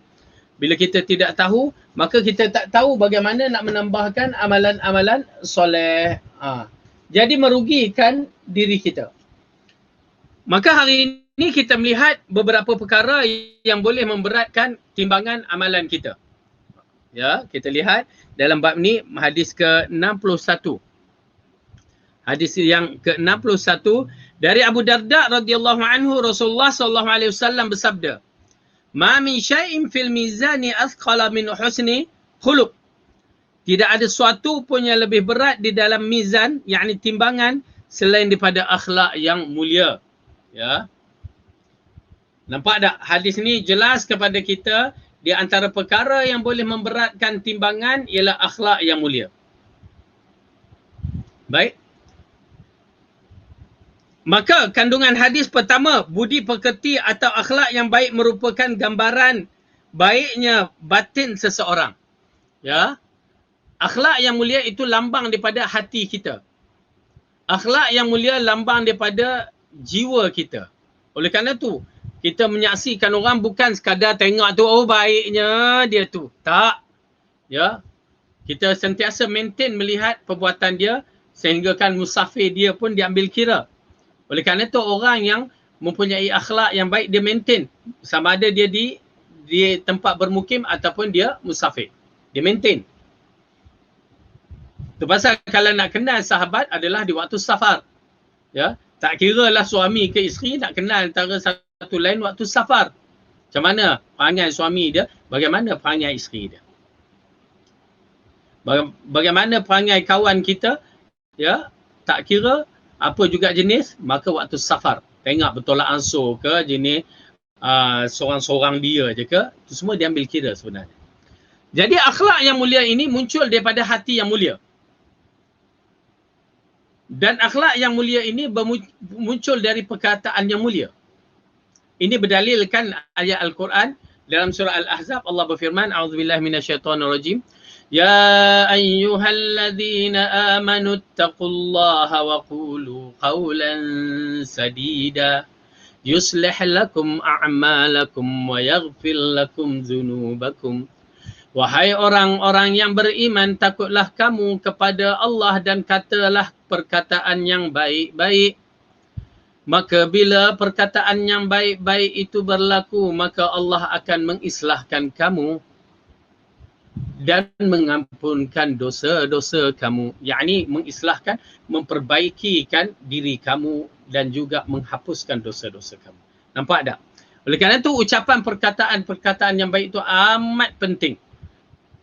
Bila kita tidak tahu, maka kita tak tahu bagaimana nak menambahkan amalan-amalan soleh. Jadi merugikan diri kita. Maka hari ini kita melihat beberapa perkara yang boleh memberatkan timbangan amalan kita. Ya, kita lihat dalam bab ni hadis ke-61. Hadis yang ke-61 dari Abu Darda radhiyallahu anhu, Rasulullah sallallahu alaihi wasallam bersabda, "Ma min syai'in fil mizani athqala min husni khuluq." Tidak ada sesuatu pun yang lebih berat di dalam mizan, yakni timbangan, selain daripada akhlak yang mulia. Ya. Nampak tak? Hadis ni jelas kepada kita di antara perkara yang boleh memberatkan timbangan ialah akhlak yang mulia. Baik. Maka kandungan hadis pertama, budi pekerti atau akhlak yang baik merupakan gambaran baiknya batin seseorang. Ya. Akhlak yang mulia itu lambang daripada hati kita. Akhlak yang mulia lambang daripada jiwa kita. Oleh kerana tu, kita menyaksikan orang bukan sekadar tengok tu, oh baiknya dia tu. Tak. Ya. Kita sentiasa maintain melihat perbuatan dia sehingga kan musafir dia pun diambil kira. Oleh kerana itu orang yang mempunyai akhlak yang baik dia maintain. Sama ada dia di tempat bermukim ataupun dia musafir. Dia maintain. Itu pasal kalau nak kenal sahabat adalah di waktu safar. Ya, tak kira lah suami ke isteri, nak kenal antara satu lain waktu safar. Macam mana perangai suami dia, bagaimana perangai isteri dia. Bagaimana perangai kawan kita, ya, tak kira apa juga jenis, maka waktu safar. Tengok bertolak ansur ke, jenis seorang-seorang dia je ke, itu semua diambil kira sebenarnya. Jadi akhlak yang mulia ini muncul daripada hati yang mulia. Dan akhlak yang mulia ini muncul dari perkataan yang mulia. Ini berdalilkan ayat Al-Quran dalam surah Al-Ahzab. Allah berfirman, a'udzubillahi minasyaitonirrajim. Ya ayyuhalladzina amanu taqullaha wa qulu qawlan sadida yuslih lakum a'malakum wa yaghfir lakum dzunubakum. Wahai orang-orang yang beriman, takutlah kamu kepada Allah dan katalah perkataan yang baik-baik. Maka bila perkataan yang baik-baik itu berlaku, maka Allah akan mengislahkan kamu dan mengampunkan dosa-dosa kamu. Yakni mengislahkan, memperbaikikan diri kamu dan juga menghapuskan dosa-dosa kamu. Nampak tak? Oleh kerana itu ucapan perkataan yang baik itu amat penting.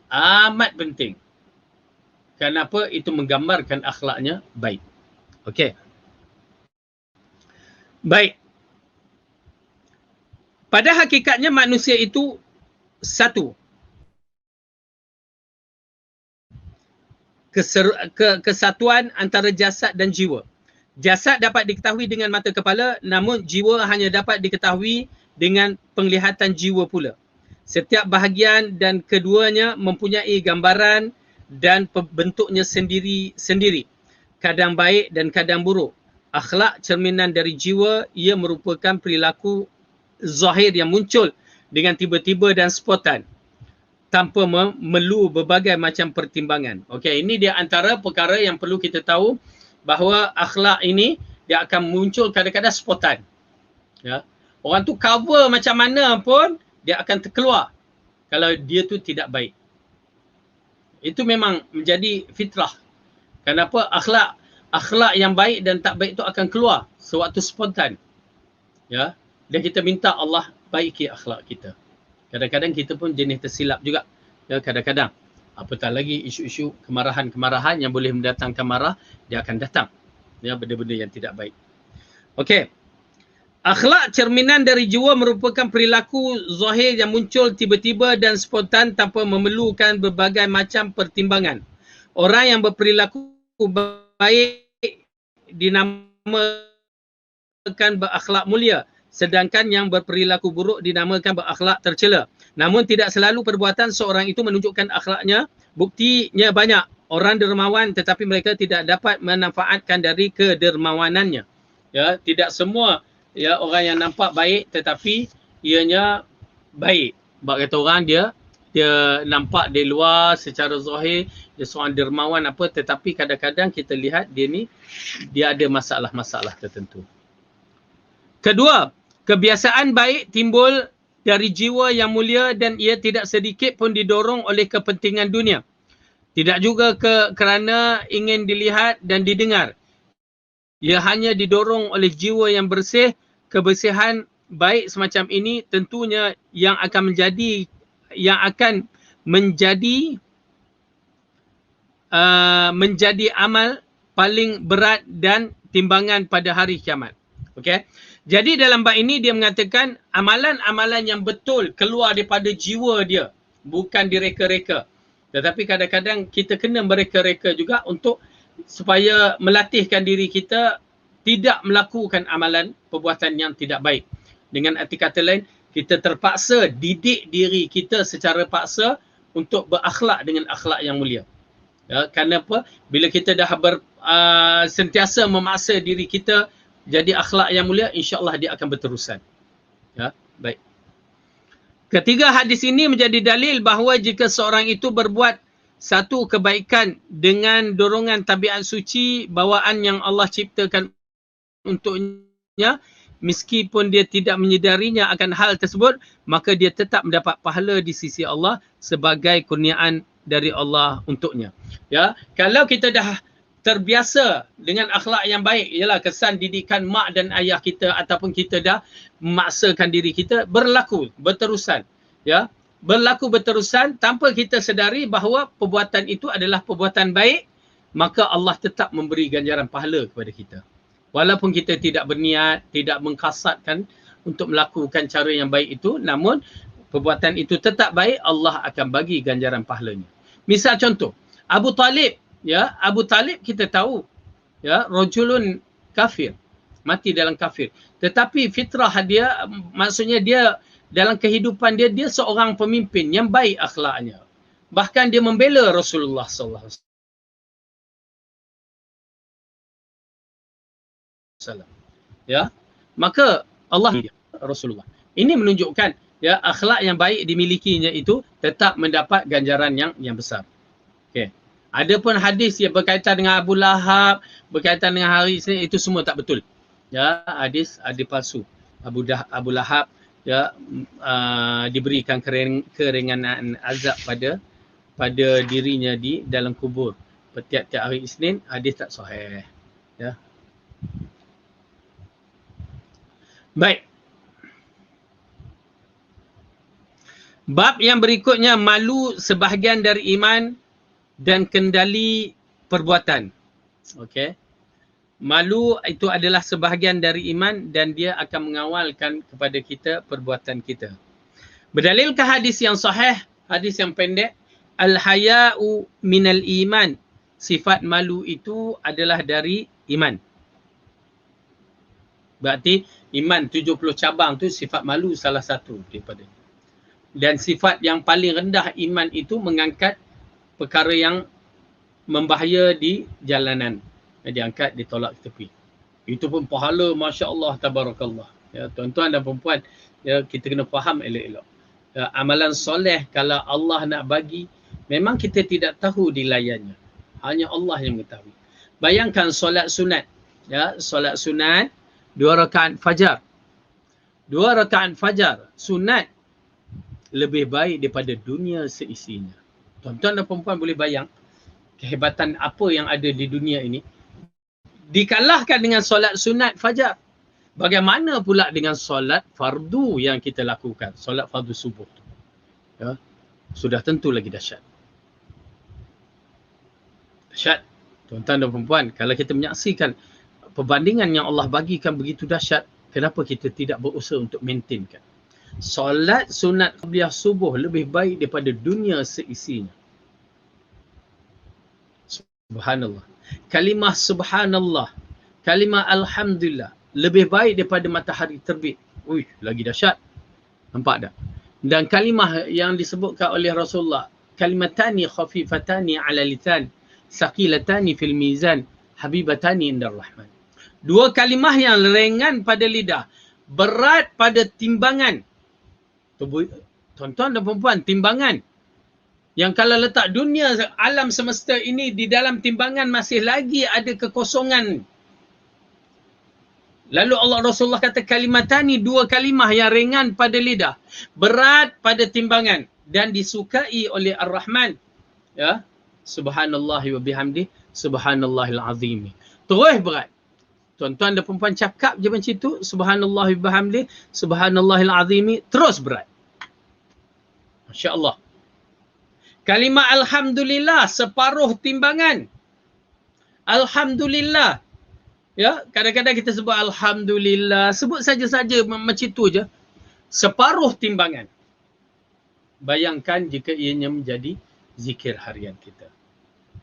Amat penting. Kenapa? Itu menggambarkan akhlaknya baik. Okey. Baik. Pada hakikatnya manusia itu satu. Kesatuan antara jasad dan jiwa. Jasad dapat diketahui dengan mata kepala, namun jiwa hanya dapat diketahui dengan penglihatan jiwa pula. Setiap bahagian dan keduanya mempunyai gambaran dan bentuknya sendiri-sendiri. Kadang baik dan kadang buruk. Akhlak cerminan dari jiwa, ia merupakan perilaku zahir yang muncul dengan tiba-tiba dan spontan, tanpa memerlu berbagai macam pertimbangan. Okey, ini dia antara perkara yang perlu kita tahu, bahawa akhlak ini dia akan muncul kadang-kadang spontan. Ya. Orang tu cover macam mana pun dia akan terkeluar kalau dia tu tidak baik. Itu memang menjadi fitrah. Kenapa? Akhlak yang baik dan tak baik itu akan keluar sewaktu spontan. Ya. Dan kita minta Allah baiki akhlak kita. Kadang-kadang kita pun jenis tersilap juga. Ya, kadang-kadang. Apatah lagi isu-isu kemarahan-kemarahan yang boleh mendatangkan marah, dia akan datang. Ya, benda-benda yang tidak baik. Okey. Akhlak cerminan dari jiwa merupakan perilaku zahir yang muncul tiba-tiba dan spontan tanpa memerlukan berbagai macam pertimbangan. Orang yang berperilaku baik dinamakan berakhlak mulia, sedangkan yang berperilaku buruk dinamakan berakhlak tercela. Namun tidak selalu perbuatan seorang itu menunjukkan akhlaknya. Buktinya banyak. Orang dermawan tetapi mereka tidak dapat memanfaatkan dari kedermawanannya. Ya, tidak semua ya orang yang nampak baik tetapi ianya baik. Sebab kata orang dia nampak di luar secara zahir dia seorang dermawan apa, tetapi kadang-kadang kita lihat dia ada masalah-masalah tertentu. Kedua, kebiasaan baik timbul dari jiwa yang mulia dan ia tidak sedikit pun didorong oleh kepentingan dunia. Tidak juga kerana ingin dilihat dan didengar. Ia hanya didorong oleh jiwa yang bersih. Kebersihan baik semacam ini tentunya yang akan menjadi amal paling berat dan timbangan pada hari kiamat. Okey. Jadi dalam bab ini dia mengatakan amalan-amalan yang betul keluar daripada jiwa dia, bukan direka-reka. Tetapi kadang-kadang kita kena mereka-reka juga untuk supaya melatihkan diri kita tidak melakukan amalan perbuatan yang tidak baik. Dengan arti kata lain, kita terpaksa didik diri kita secara paksa untuk berakhlak dengan akhlak yang mulia. Ya, kenapa? Bila kita dah sentiasa memaksa diri kita jadi akhlak yang mulia, insya-Allah dia akan berterusan. Ya, baik. Ketiga, hadis ini menjadi dalil bahawa jika seorang itu berbuat satu kebaikan dengan dorongan tabiat suci bawaan yang Allah ciptakan untuknya, meskipun dia tidak menyedarinya akan hal tersebut, maka dia tetap mendapat pahala di sisi Allah sebagai kurniaan dari Allah untuknya. Ya, kalau kita dah terbiasa dengan akhlak yang baik, ialah kesan didikan mak dan ayah kita ataupun kita dah memaksakan diri kita berlaku berterusan, ya, berlaku berterusan tanpa kita sedari bahawa perbuatan itu adalah perbuatan baik, maka Allah tetap memberi ganjaran pahala kepada kita. Walaupun kita tidak berniat, tidak mengkasatkan untuk melakukan cara yang baik itu, namun perbuatan itu tetap baik, Allah akan bagi ganjaran pahalanya. Misal contoh, Abu Talib, ya, Abu Talib kita tahu, ya, rajulun kafir, mati dalam kafir. Tetapi fitrah dia, maksudnya dia dalam kehidupan dia seorang pemimpin yang baik akhlaknya. Bahkan dia membela Rasulullah sallallahu alaihi wasallam. Ya, maka Allah Rasulullah. Ini menunjukkan ya akhlak yang baik dimilikinya itu tetap mendapat ganjaran yang besar. Okey. Adapun hadis yang berkaitan dengan Abu Lahab, berkaitan dengan hari Isnin, itu semua tak betul. Ya, hadis ada palsu. Abu Lahab ya diberikan keringanan azab pada dirinya di dalam kubur setiap hari Isnin, hadis tak sahih. Ya. Baik. Bab yang berikutnya, malu sebahagian dari iman dan kendali perbuatan. Okey. Malu itu adalah sebahagian dari iman dan dia akan mengawalkan kepada kita perbuatan kita. Berdalilkan hadis yang sahih, hadis yang pendek, al-haya'u minal iman. Sifat malu itu adalah dari iman. Berarti iman 70 cabang tu sifat malu salah satu daripada. Dan sifat yang paling rendah iman itu mengangkat perkara yang membahaya di jalanan. Diangkat, ditolak ke tepi. Itu pun pahala, Masya Allah, Tabarakallah. Ya, tuan-tuan dan perempuan, ya, kita kena faham elok-elok. Ya, amalan soleh kalau Allah nak bagi, memang kita tidak tahu dilayannya. Hanya Allah yang mengetahui. Bayangkan solat sunat. Ya, solat sunat, 2 rakaat fajar. 2 rakaat fajar, sunat, lebih baik daripada dunia seisinya. Tuan-tuan dan perempuan boleh bayang kehebatan apa yang ada di dunia ini. Dikalahkan dengan solat sunat fajar. Bagaimana pula dengan solat fardu yang kita lakukan? Solat fardu subuh. Ya, sudah tentu lagi dahsyat. Dahsyat. Tuan-tuan dan perempuan, kalau kita menyaksikan perbandingan yang Allah bagikan begitu dahsyat, kenapa kita tidak berusaha untuk maintainkan? Solat sunat qabliyah subuh lebih baik daripada dunia seisinya. Subhanallah. Kalimah subhanallah, kalimah alhamdulillah lebih baik daripada matahari terbit. Ui, lagi dahsyat. Nampak tak? Dan kalimah yang disebutkan oleh Rasulullah, kalimatani khafifatani ala lisan, saqilatani fil mizan, habibatani indar rahman. 2 kalimah yang ringan pada lidah, berat pada timbangan. Tuan-tuan dan perempuan, timbangan. Yang kalau letak dunia, alam semesta ini di dalam timbangan masih lagi ada kekosongan. Lalu Allah Rasulullah kata kalimatani, 2 kalimah yang ringan pada lidah, berat pada timbangan dan disukai oleh Ar-Rahman. Ya, subhanallahi wa bihamdi, subhanallahil azim. Terus berat. Tuan-tuan dan perempuan cakap je macam tu, subhanallahi wa bihamdi, subhanallahil azim, terus berat. Masya-Allah. Kalimah alhamdulillah separuh timbangan. Alhamdulillah. Ya, kadang-kadang kita sebut alhamdulillah, sebut saja-saja macam tu je. Separuh timbangan. Bayangkan jika ianya menjadi zikir harian kita.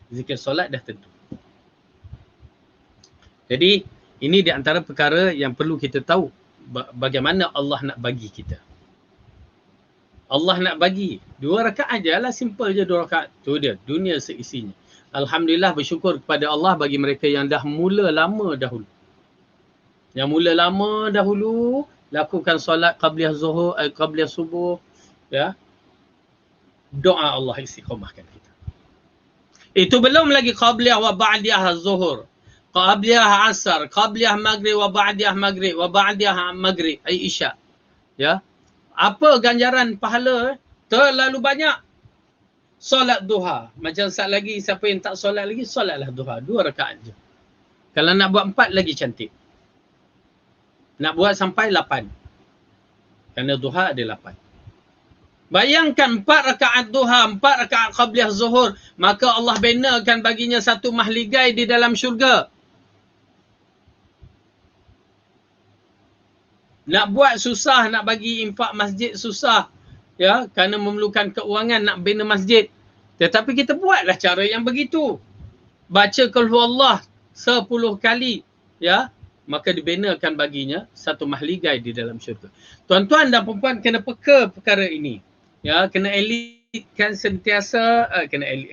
Zikir solat dah tentu. Jadi ini di antara perkara yang perlu kita tahu bagaimana Allah nak bagi kita. Allah nak bagi 2 rakaat je lah, simple je 2 rakaat. Tu dia, dunia seisinya. Alhamdulillah, bersyukur kepada Allah bagi mereka yang dah mula lama dahulu. Yang mula lama dahulu lakukan solat qabliyah zuhur, qabliyah subuh, ya. Doa Allah istiqamahkan kita. Itu belum lagi qabliyah wa ba'diyah zuhur, qabliyah asar, qabliyah maghrib wa ba'diyah maghrib wa ba'diyah maghrib ay isya. Ya. Apa ganjaran pahala? Terlalu banyak. Solat duha. Macam saat lagi, siapa yang tak solat lagi, solatlah duha. 2 rakaat je. Kalau nak buat 4 lagi cantik. Nak buat sampai 8. Kerana duha ada 8. Bayangkan 4 rakaat duha, 4 rakaat qabliyah zuhur. Maka Allah benakan baginya satu mahligai di dalam syurga. Nak buat susah, nak bagi infak masjid susah. Ya, kerana memerlukan keuangan nak bina masjid. Tetapi kita buatlah cara yang begitu. Baca qul huwallah 10 kali, ya, maka dibinakan baginya satu mahligai di dalam syurga. Tuan-tuan dan perempuan kena peka perkara ini. Ya, kena alertkan sentiasa,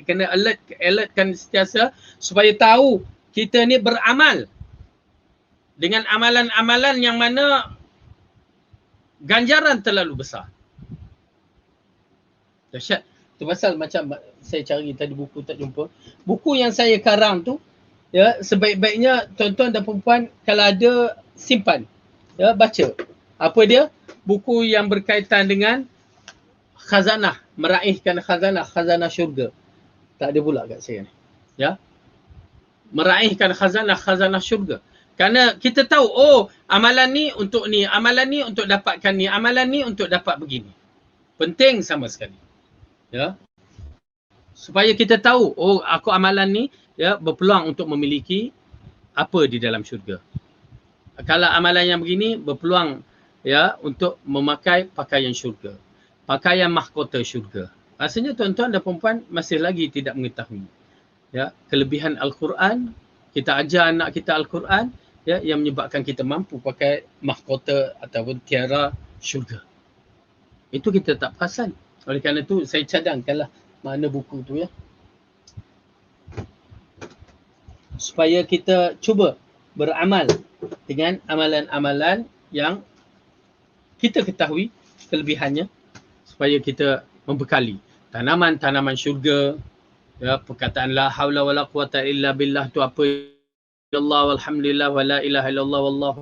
kena alertkan sentiasa supaya tahu kita ni beramal dengan amalan-amalan yang mana ganjaran terlalu besar. Dahsyat. Itu pasal macam saya cari tadi buku tak jumpa. Buku yang saya karang tu, ya, sebaik-baiknya tuan-tuan dan perempuan kalau ada simpan. Ya, baca. Apa dia? Buku yang berkaitan dengan khazanah, meraihkan khazanah syurga. Tak ada pula kat saya ni. Ya. Meraihkan khazanah syurga. Kerana kita tahu, oh, amalan ni untuk ni, amalan ni untuk dapatkan ni, amalan ni untuk dapat begini. Penting sama sekali. Ya. Supaya kita tahu, oh aku amalan ni ya berpeluang untuk memiliki apa di dalam syurga. Kalau amalan yang begini berpeluang ya untuk memakai pakaian syurga. Pakaian mahkota syurga. Rasanya tuan-tuan dan puan masih lagi tidak mengetahui ya kelebihan Al-Quran. Kita ajar anak kita Al-Quran ya yang menyebabkan kita mampu pakai mahkota ataupun tiara syurga. Itu kita tak perasan. Oleh kerana itu saya cadangkanlah mana buku tu ya. Supaya kita cuba beramal dengan amalan-amalan yang kita ketahui kelebihannya supaya kita membekali tanaman-tanaman syurga. Ya, perkataan la haula wala quwata illa billah tu apa? Allah walhamdulillah wala ilaha illallah wallahu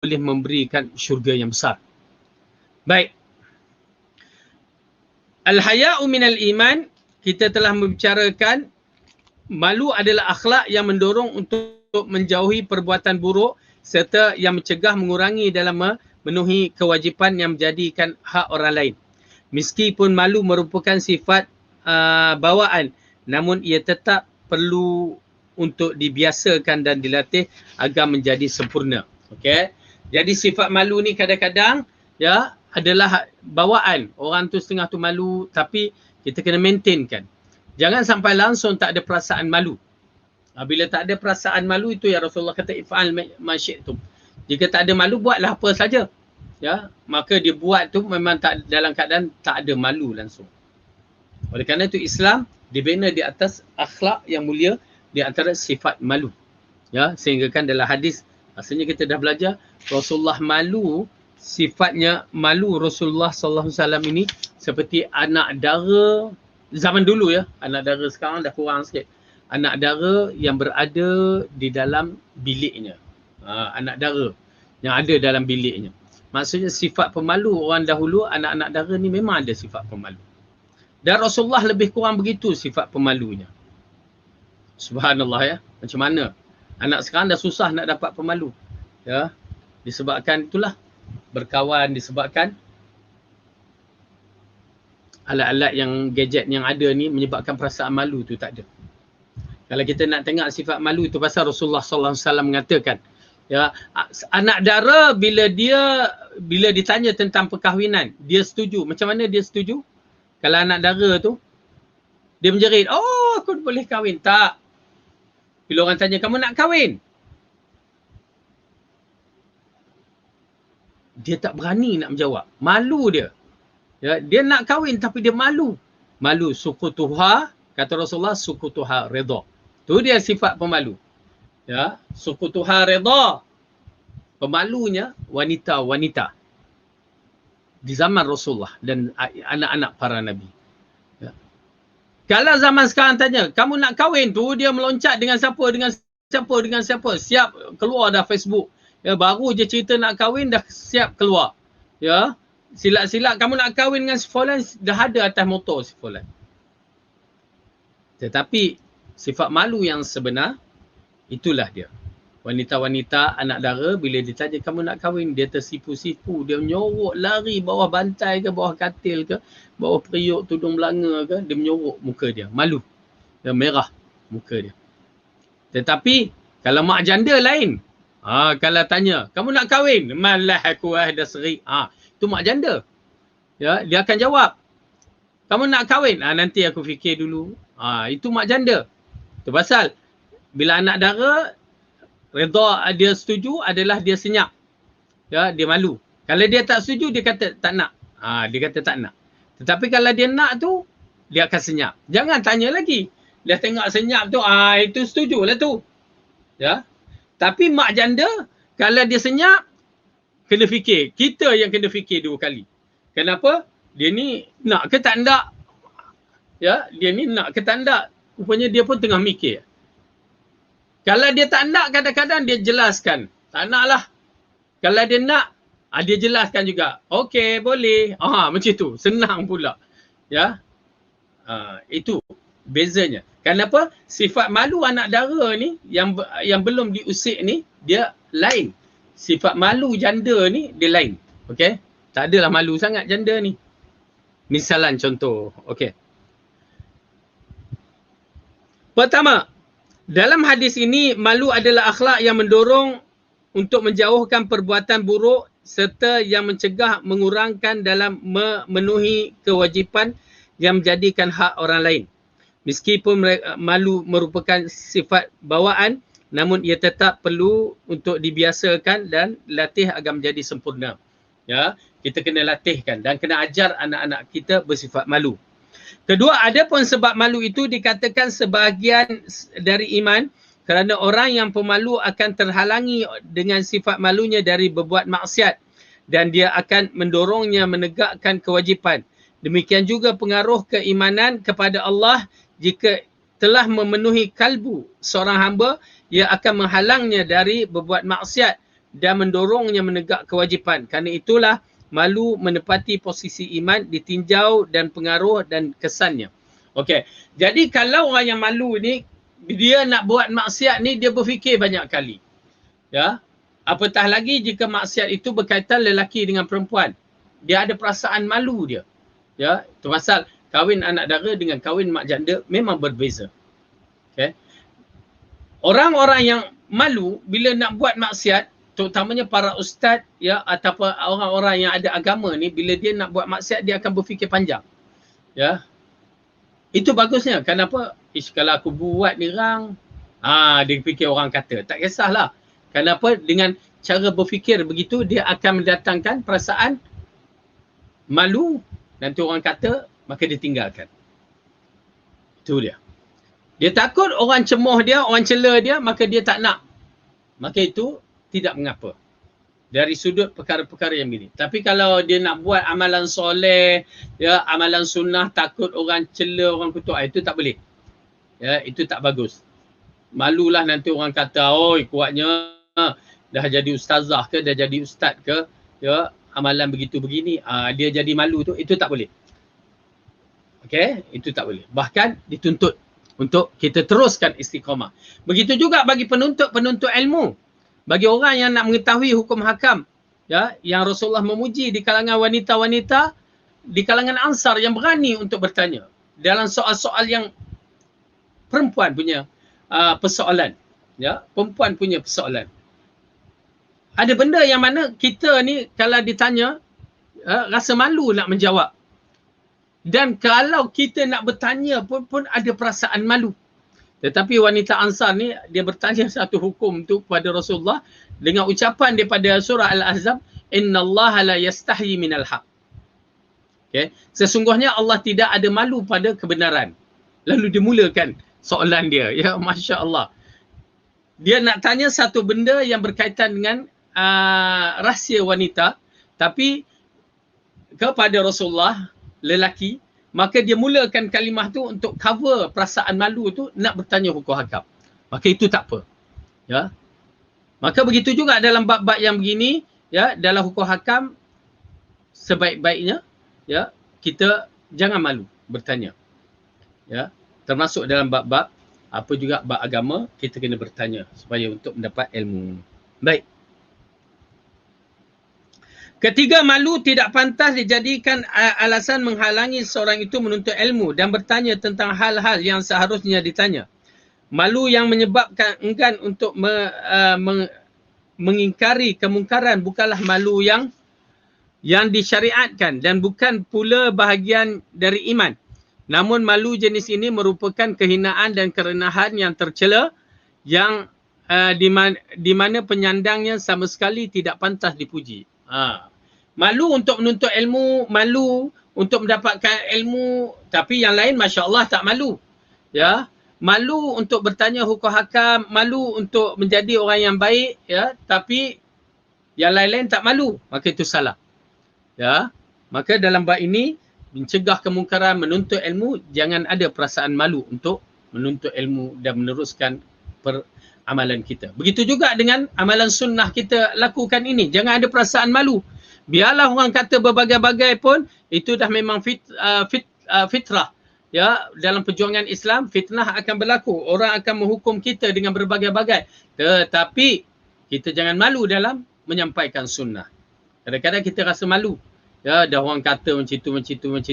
boleh memberikan syurga yang besar. Baik. Al-haya'u minal iman, kita telah membicarakan malu adalah akhlak yang mendorong untuk menjauhi perbuatan buruk serta yang mencegah mengurangi dalam memenuhi kewajipan yang menjadikan hak orang lain. Meskipun malu merupakan sifat bawaan, namun ia tetap perlu untuk dibiasakan dan dilatih agar menjadi sempurna. Okey. Jadi sifat malu ni kadang-kadang ya adalah bawaan. Orang tu setengah tu malu tapi kita kena maintainkan. Jangan sampai langsung tak ada perasaan malu. Bila tak ada perasaan malu itu ya Rasulullah kata if'al ma syi'tum. Jika tak ada malu buatlah apa saja. Ya, maka dia buat tu memang tak dalam keadaan tak ada malu langsung. Oleh kerana itu Islam dibina di atas akhlak yang mulia di antara sifat malu. Ya, sehingga kan dalam hadis rasanya kita dah belajar Rasulullah malu, sifatnya malu Rasulullah sallallahu alaihi wasallam ini seperti anak dara zaman dulu ya. Anak dara sekarang dah kurang sikit. Anak dara yang berada di dalam biliknya. Anak dara yang ada dalam biliknya. Maksudnya sifat pemalu orang dahulu, anak-anak dara ni memang ada sifat pemalu. Dan Rasulullah lebih kurang begitu sifat pemalunya. Subhanallah ya. Macam mana? Anak sekarang dah susah nak dapat pemalu. Ya. Disebabkan itulah berkawan, disebabkan alat-alat yang gadget yang ada ni menyebabkan perasaan malu tu tak ada. Kalau kita nak tengok sifat malu itu pasal Rasulullah sallallahu alaihi wasallam mengatakan ya, anak dara bila ditanya tentang perkahwinan, dia setuju. Macam mana dia setuju? Kalau anak dara tu dia menjerit, "Oh, aku boleh kahwin." Tak. Bila orang tanya, "Kamu nak kahwin?" Dia tak berani nak menjawab. Malu dia. Ya, dia nak kahwin tapi dia malu. Malu sukutuha, kata Rasulullah, sukutuha redha. Tu dia sifat pemalu. Ya, sukutuha redha. Pemalunya wanita-wanita di zaman Rasulullah dan anak-anak para nabi. Ya. Kalau zaman sekarang tanya, "Kamu nak kahwin?" tu dia meloncat dengan siapa, dengan siapa. Siap keluar dah Facebook. Ya, baru je cerita nak kahwin dah siap keluar. Ya. Silat-silat kamu nak kahwin dengan si fulan, dah ada atas motor si fulan. Tetapi sifat malu yang sebenar itulah dia. Wanita-wanita anak dara bila ditanya kamu nak kahwin, dia tersipu-sipu, dia menyorok lari bawah bantai ke, bawah katil ke, bawah periuk tudung belanga ke, dia menyorok muka dia, malu. Dia merah muka dia. Tetapi kalau mak janda lain. Kalau tanya, kamu nak kahwin? Malah aku dah serik. Itu mak janda. Ya, dia akan jawab. Kamu nak kahwin? Nanti aku fikir dulu. Itu mak janda. Itu pasal bila anak dara redha dia setuju adalah dia senyap. Ya, dia malu. Kalau dia tak setuju dia kata tak nak. Dia kata tak nak. Tetapi kalau dia nak tu dia akan senyap. Jangan tanya lagi. Dia tengok senyap tu, itu setujulah tu. Ya. Tapi mak janda kalau dia senyap kena fikir. Kita yang kena fikir 2 kali. Kenapa? Dia ni nak ke tak nak? Ya, dia ni nak ke tak nak? Rupanya dia pun tengah mikir. Kalau dia tak nak, kadang-kadang dia jelaskan. Tak nak lah. Kalau dia nak, dia jelaskan juga. Okey, boleh. Macam tu. Senang pula. Ya. Itu bezanya. Kenapa? Sifat malu anak dara ni yang belum diusik ni, dia lain. sifat malu janda ni dia lain. Okey? Tak adalah malu sangat janda ni. Misalan contoh. Okey. Pertama, dalam hadis ini malu adalah akhlak yang mendorong untuk menjauhkan perbuatan buruk serta yang mencegah mengurangkan dalam memenuhi kewajipan yang menjadikan hak orang lain. Meskipun malu merupakan sifat bawaan, namun ia tetap perlu untuk dibiasakan dan latih agar menjadi sempurna. Ya, kita kena latihkan dan kena ajar anak-anak kita bersifat malu. Kedua, ada pun sebab malu itu dikatakan sebahagian dari iman kerana orang yang pemalu akan terhalangi dengan sifat malunya dari berbuat maksiat dan dia akan mendorongnya menegakkan kewajipan. Demikian juga pengaruh keimanan kepada Allah jika telah memenuhi kalbu seorang hamba, ia akan menghalangnya dari berbuat maksiat dan mendorongnya menegak kewajipan. Kerana itulah malu menepati posisi iman ditinjau dan pengaruh dan kesannya. Okey. Jadi kalau orang yang malu ni dia nak buat maksiat ni dia berfikir banyak kali. Ya. Apatah lagi jika maksiat itu berkaitan lelaki dengan perempuan. Dia ada perasaan malu dia. Ya, itu pasal kahwin anak dara dengan kahwin mak janda memang berbeza. Okey. Orang-orang yang malu bila nak buat maksiat, terutamanya para ustaz ya ataupun orang-orang yang ada agama ni, bila dia nak buat maksiat dia akan berfikir panjang. Ya. Itu bagusnya. Kenapa? Kalau aku buat ni orang, dia fikir orang kata. Tak kisahlah. Kenapa? Dengan cara berfikir begitu dia akan mendatangkan perasaan malu. Nanti orang kata, maka dia tinggalkan. Itu dia. Dia takut orang cemoh dia, orang cela dia, maka dia tak nak. Maka itu tidak mengapa. Dari sudut perkara-perkara yang begini. Tapi kalau dia nak buat amalan soleh, ya, amalan sunnah, takut orang cela, orang kutuk, itu tak boleh. Ya, itu tak bagus. Malulah nanti orang kata, oi kuatnya dah jadi ustazah ke, dah jadi ustaz ke, ya, amalan begitu begini, dia jadi malu tu, itu tak boleh. Okey, itu tak boleh. Bahkan dituntut untuk kita teruskan istiqamah. Begitu juga bagi penuntut ilmu. Bagi orang yang nak mengetahui hukum hakam, ya, yang Rasulullah memuji di kalangan wanita-wanita, di kalangan Ansar yang berani untuk bertanya dalam soal-soal yang perempuan punya persoalan, ya, perempuan punya persoalan. Ada benda yang mana kita ni kalau ditanya rasa malu nak menjawab. Dan kalau kita nak bertanya pun ada perasaan malu. Tetapi wanita Ansar ni dia bertanya satu hukum tu kepada Rasulullah dengan ucapan daripada surah Al-Ahzab, innallaha la yastahi minal haq. Okey, sesungguhnya Allah tidak ada malu pada kebenaran. Lalu dimulakan soalan dia. Ya, masya-Allah. Dia nak tanya satu benda yang berkaitan dengan rahsia wanita, tapi kepada Rasulullah lelaki, maka dia mulakan kalimah tu untuk cover perasaan malu tu nak bertanya hukum hakam. Maka itu tak apa. Ya. Maka begitu juga dalam bab-bab yang begini, ya, dalam hukum hakam sebaik-baiknya, ya, kita jangan malu bertanya. Ya, termasuk dalam bab-bab apa juga bab agama, kita kena bertanya supaya untuk mendapat ilmu. Baik. Ketiga, malu tidak pantas dijadikan alasan menghalangi seorang itu menuntut ilmu dan bertanya tentang hal-hal yang seharusnya ditanya. Malu yang menyebabkan enggan untuk mengingkari kemungkaran bukanlah malu yang disyariatkan dan bukan pula bahagian dari iman. Namun malu jenis ini merupakan kehinaan dan kerenahan yang tercela yang di mana penyandangnya sama sekali tidak pantas dipuji. Malu untuk menuntut ilmu, malu untuk mendapatkan ilmu, tapi yang lain masya-Allah tak malu. Ya, malu untuk bertanya hukum hakam, malu untuk menjadi orang yang baik, ya, tapi yang lain-lain tak malu, maka itu salah. Ya, maka dalam bab ini mencegah kemungkaran, menuntut ilmu, jangan ada perasaan malu untuk menuntut ilmu dan meneruskan amalan kita. Begitu juga dengan amalan sunnah kita lakukan ini. Jangan ada perasaan malu. Biarlah orang kata berbagai-bagai pun, itu dah memang fitrah. Ya, dalam perjuangan Islam, fitnah akan berlaku. Orang akan menghukum kita dengan berbagai-bagai. Tetapi, kita jangan malu dalam menyampaikan sunnah. Kadang-kadang kita rasa malu. Ya, dah orang kata macam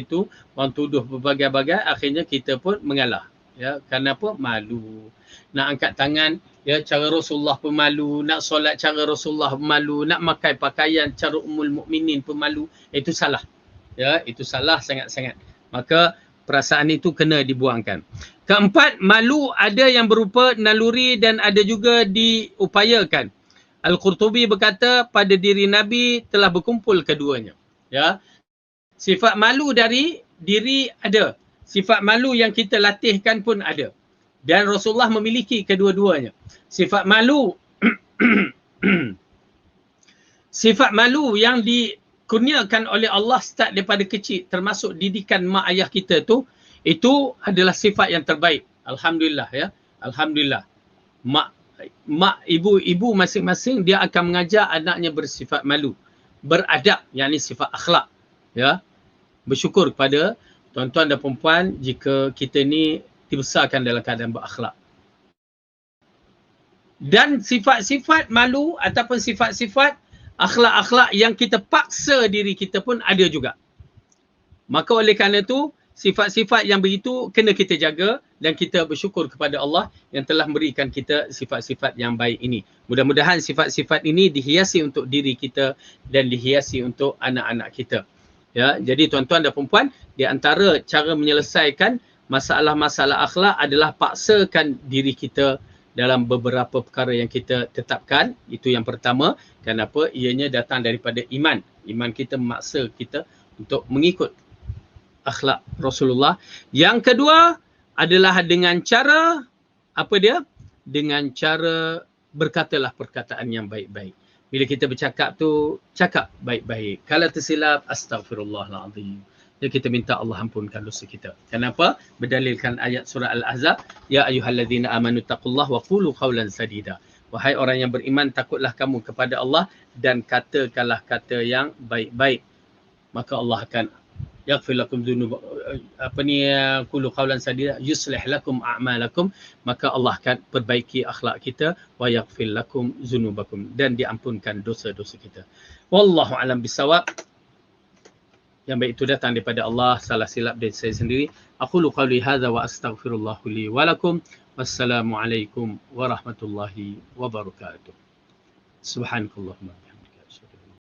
tu, orang tuduh berbagai-bagai, akhirnya kita pun mengalah. Ya, kerana apa? Malu. Nak angkat tangan, ya, cara Rasulullah pun malu, nak solat cara Rasulullah pun malu, nak pakai pakaian cara Ummul Mukminin pun malu. Itu salah. Ya, itu salah sangat-sangat. Maka perasaan itu kena dibuangkan. Keempat, malu ada yang berupa naluri dan ada juga diupayakan. Al-Qurtubi berkata pada diri Nabi telah berkumpul keduanya. Ya. Sifat malu dari diri ada. Sifat malu yang kita latihkan pun ada. Dan Rasulullah memiliki kedua-duanya. Sifat malu sifat malu yang dikurniakan oleh Allah start daripada kecil, termasuk didikan mak ayah kita tu, itu adalah sifat yang terbaik. Alhamdulillah, ya. Alhamdulillah. Mak ibu masing-masing dia akan mengajar anaknya bersifat malu, beradab, yakni sifat akhlak, ya. Bersyukur kepada tuan-tuan dan puan jika kita ni dibesarkan dalam keadaan berakhlak. Dan sifat-sifat malu ataupun sifat-sifat akhlak-akhlak yang kita paksa diri kita pun ada juga. Maka oleh kerana itu, sifat-sifat yang begitu kena kita jaga dan kita bersyukur kepada Allah yang telah memberikan kita sifat-sifat yang baik ini. Mudah-mudahan sifat-sifat ini dihiasi untuk diri kita dan dihiasi untuk anak-anak kita. Ya, jadi tuan-tuan dan puan-puan, di antara cara menyelesaikan masalah-masalah akhlak adalah paksakan diri kita dalam beberapa perkara yang kita tetapkan. Itu yang pertama. Kenapa? Ianya datang daripada iman. Iman kita memaksa kita untuk mengikut akhlak Rasulullah. Yang kedua adalah dengan cara, apa dia? Dengan cara berkatalah perkataan yang baik-baik. Bila kita bercakap tu, cakap baik-baik. Kalau tersilap, astaghfirullahaladzim. Jadi kita minta Allah ampunkan dosa kita. Kenapa? Berdalilkan ayat surah Al-Ahzab. Ya ayyuhalladzina amanu taqullaha wa qulu qawlan sadida. Wahai orang yang beriman, takutlah kamu kepada Allah dan katakanlah kata yang baik-baik. Maka Allah akan yaghfir lakum dzunub qulu qawlan sadida yuslih lakum a'malakum, maka Allah akan perbaiki akhlak kita, wa yaghfir lakum dzunubakum, dan diampunkan dosa-dosa kita. Wallahu alam bisawab. Yang baik itu datang daripada Allah, salah silap dari saya sendiri. Aqulu qawli hadza wa astaghfirullahu li wa lakum. Wassalamualaikum warahmatullahi wabarakatuh. Subhanakallahumma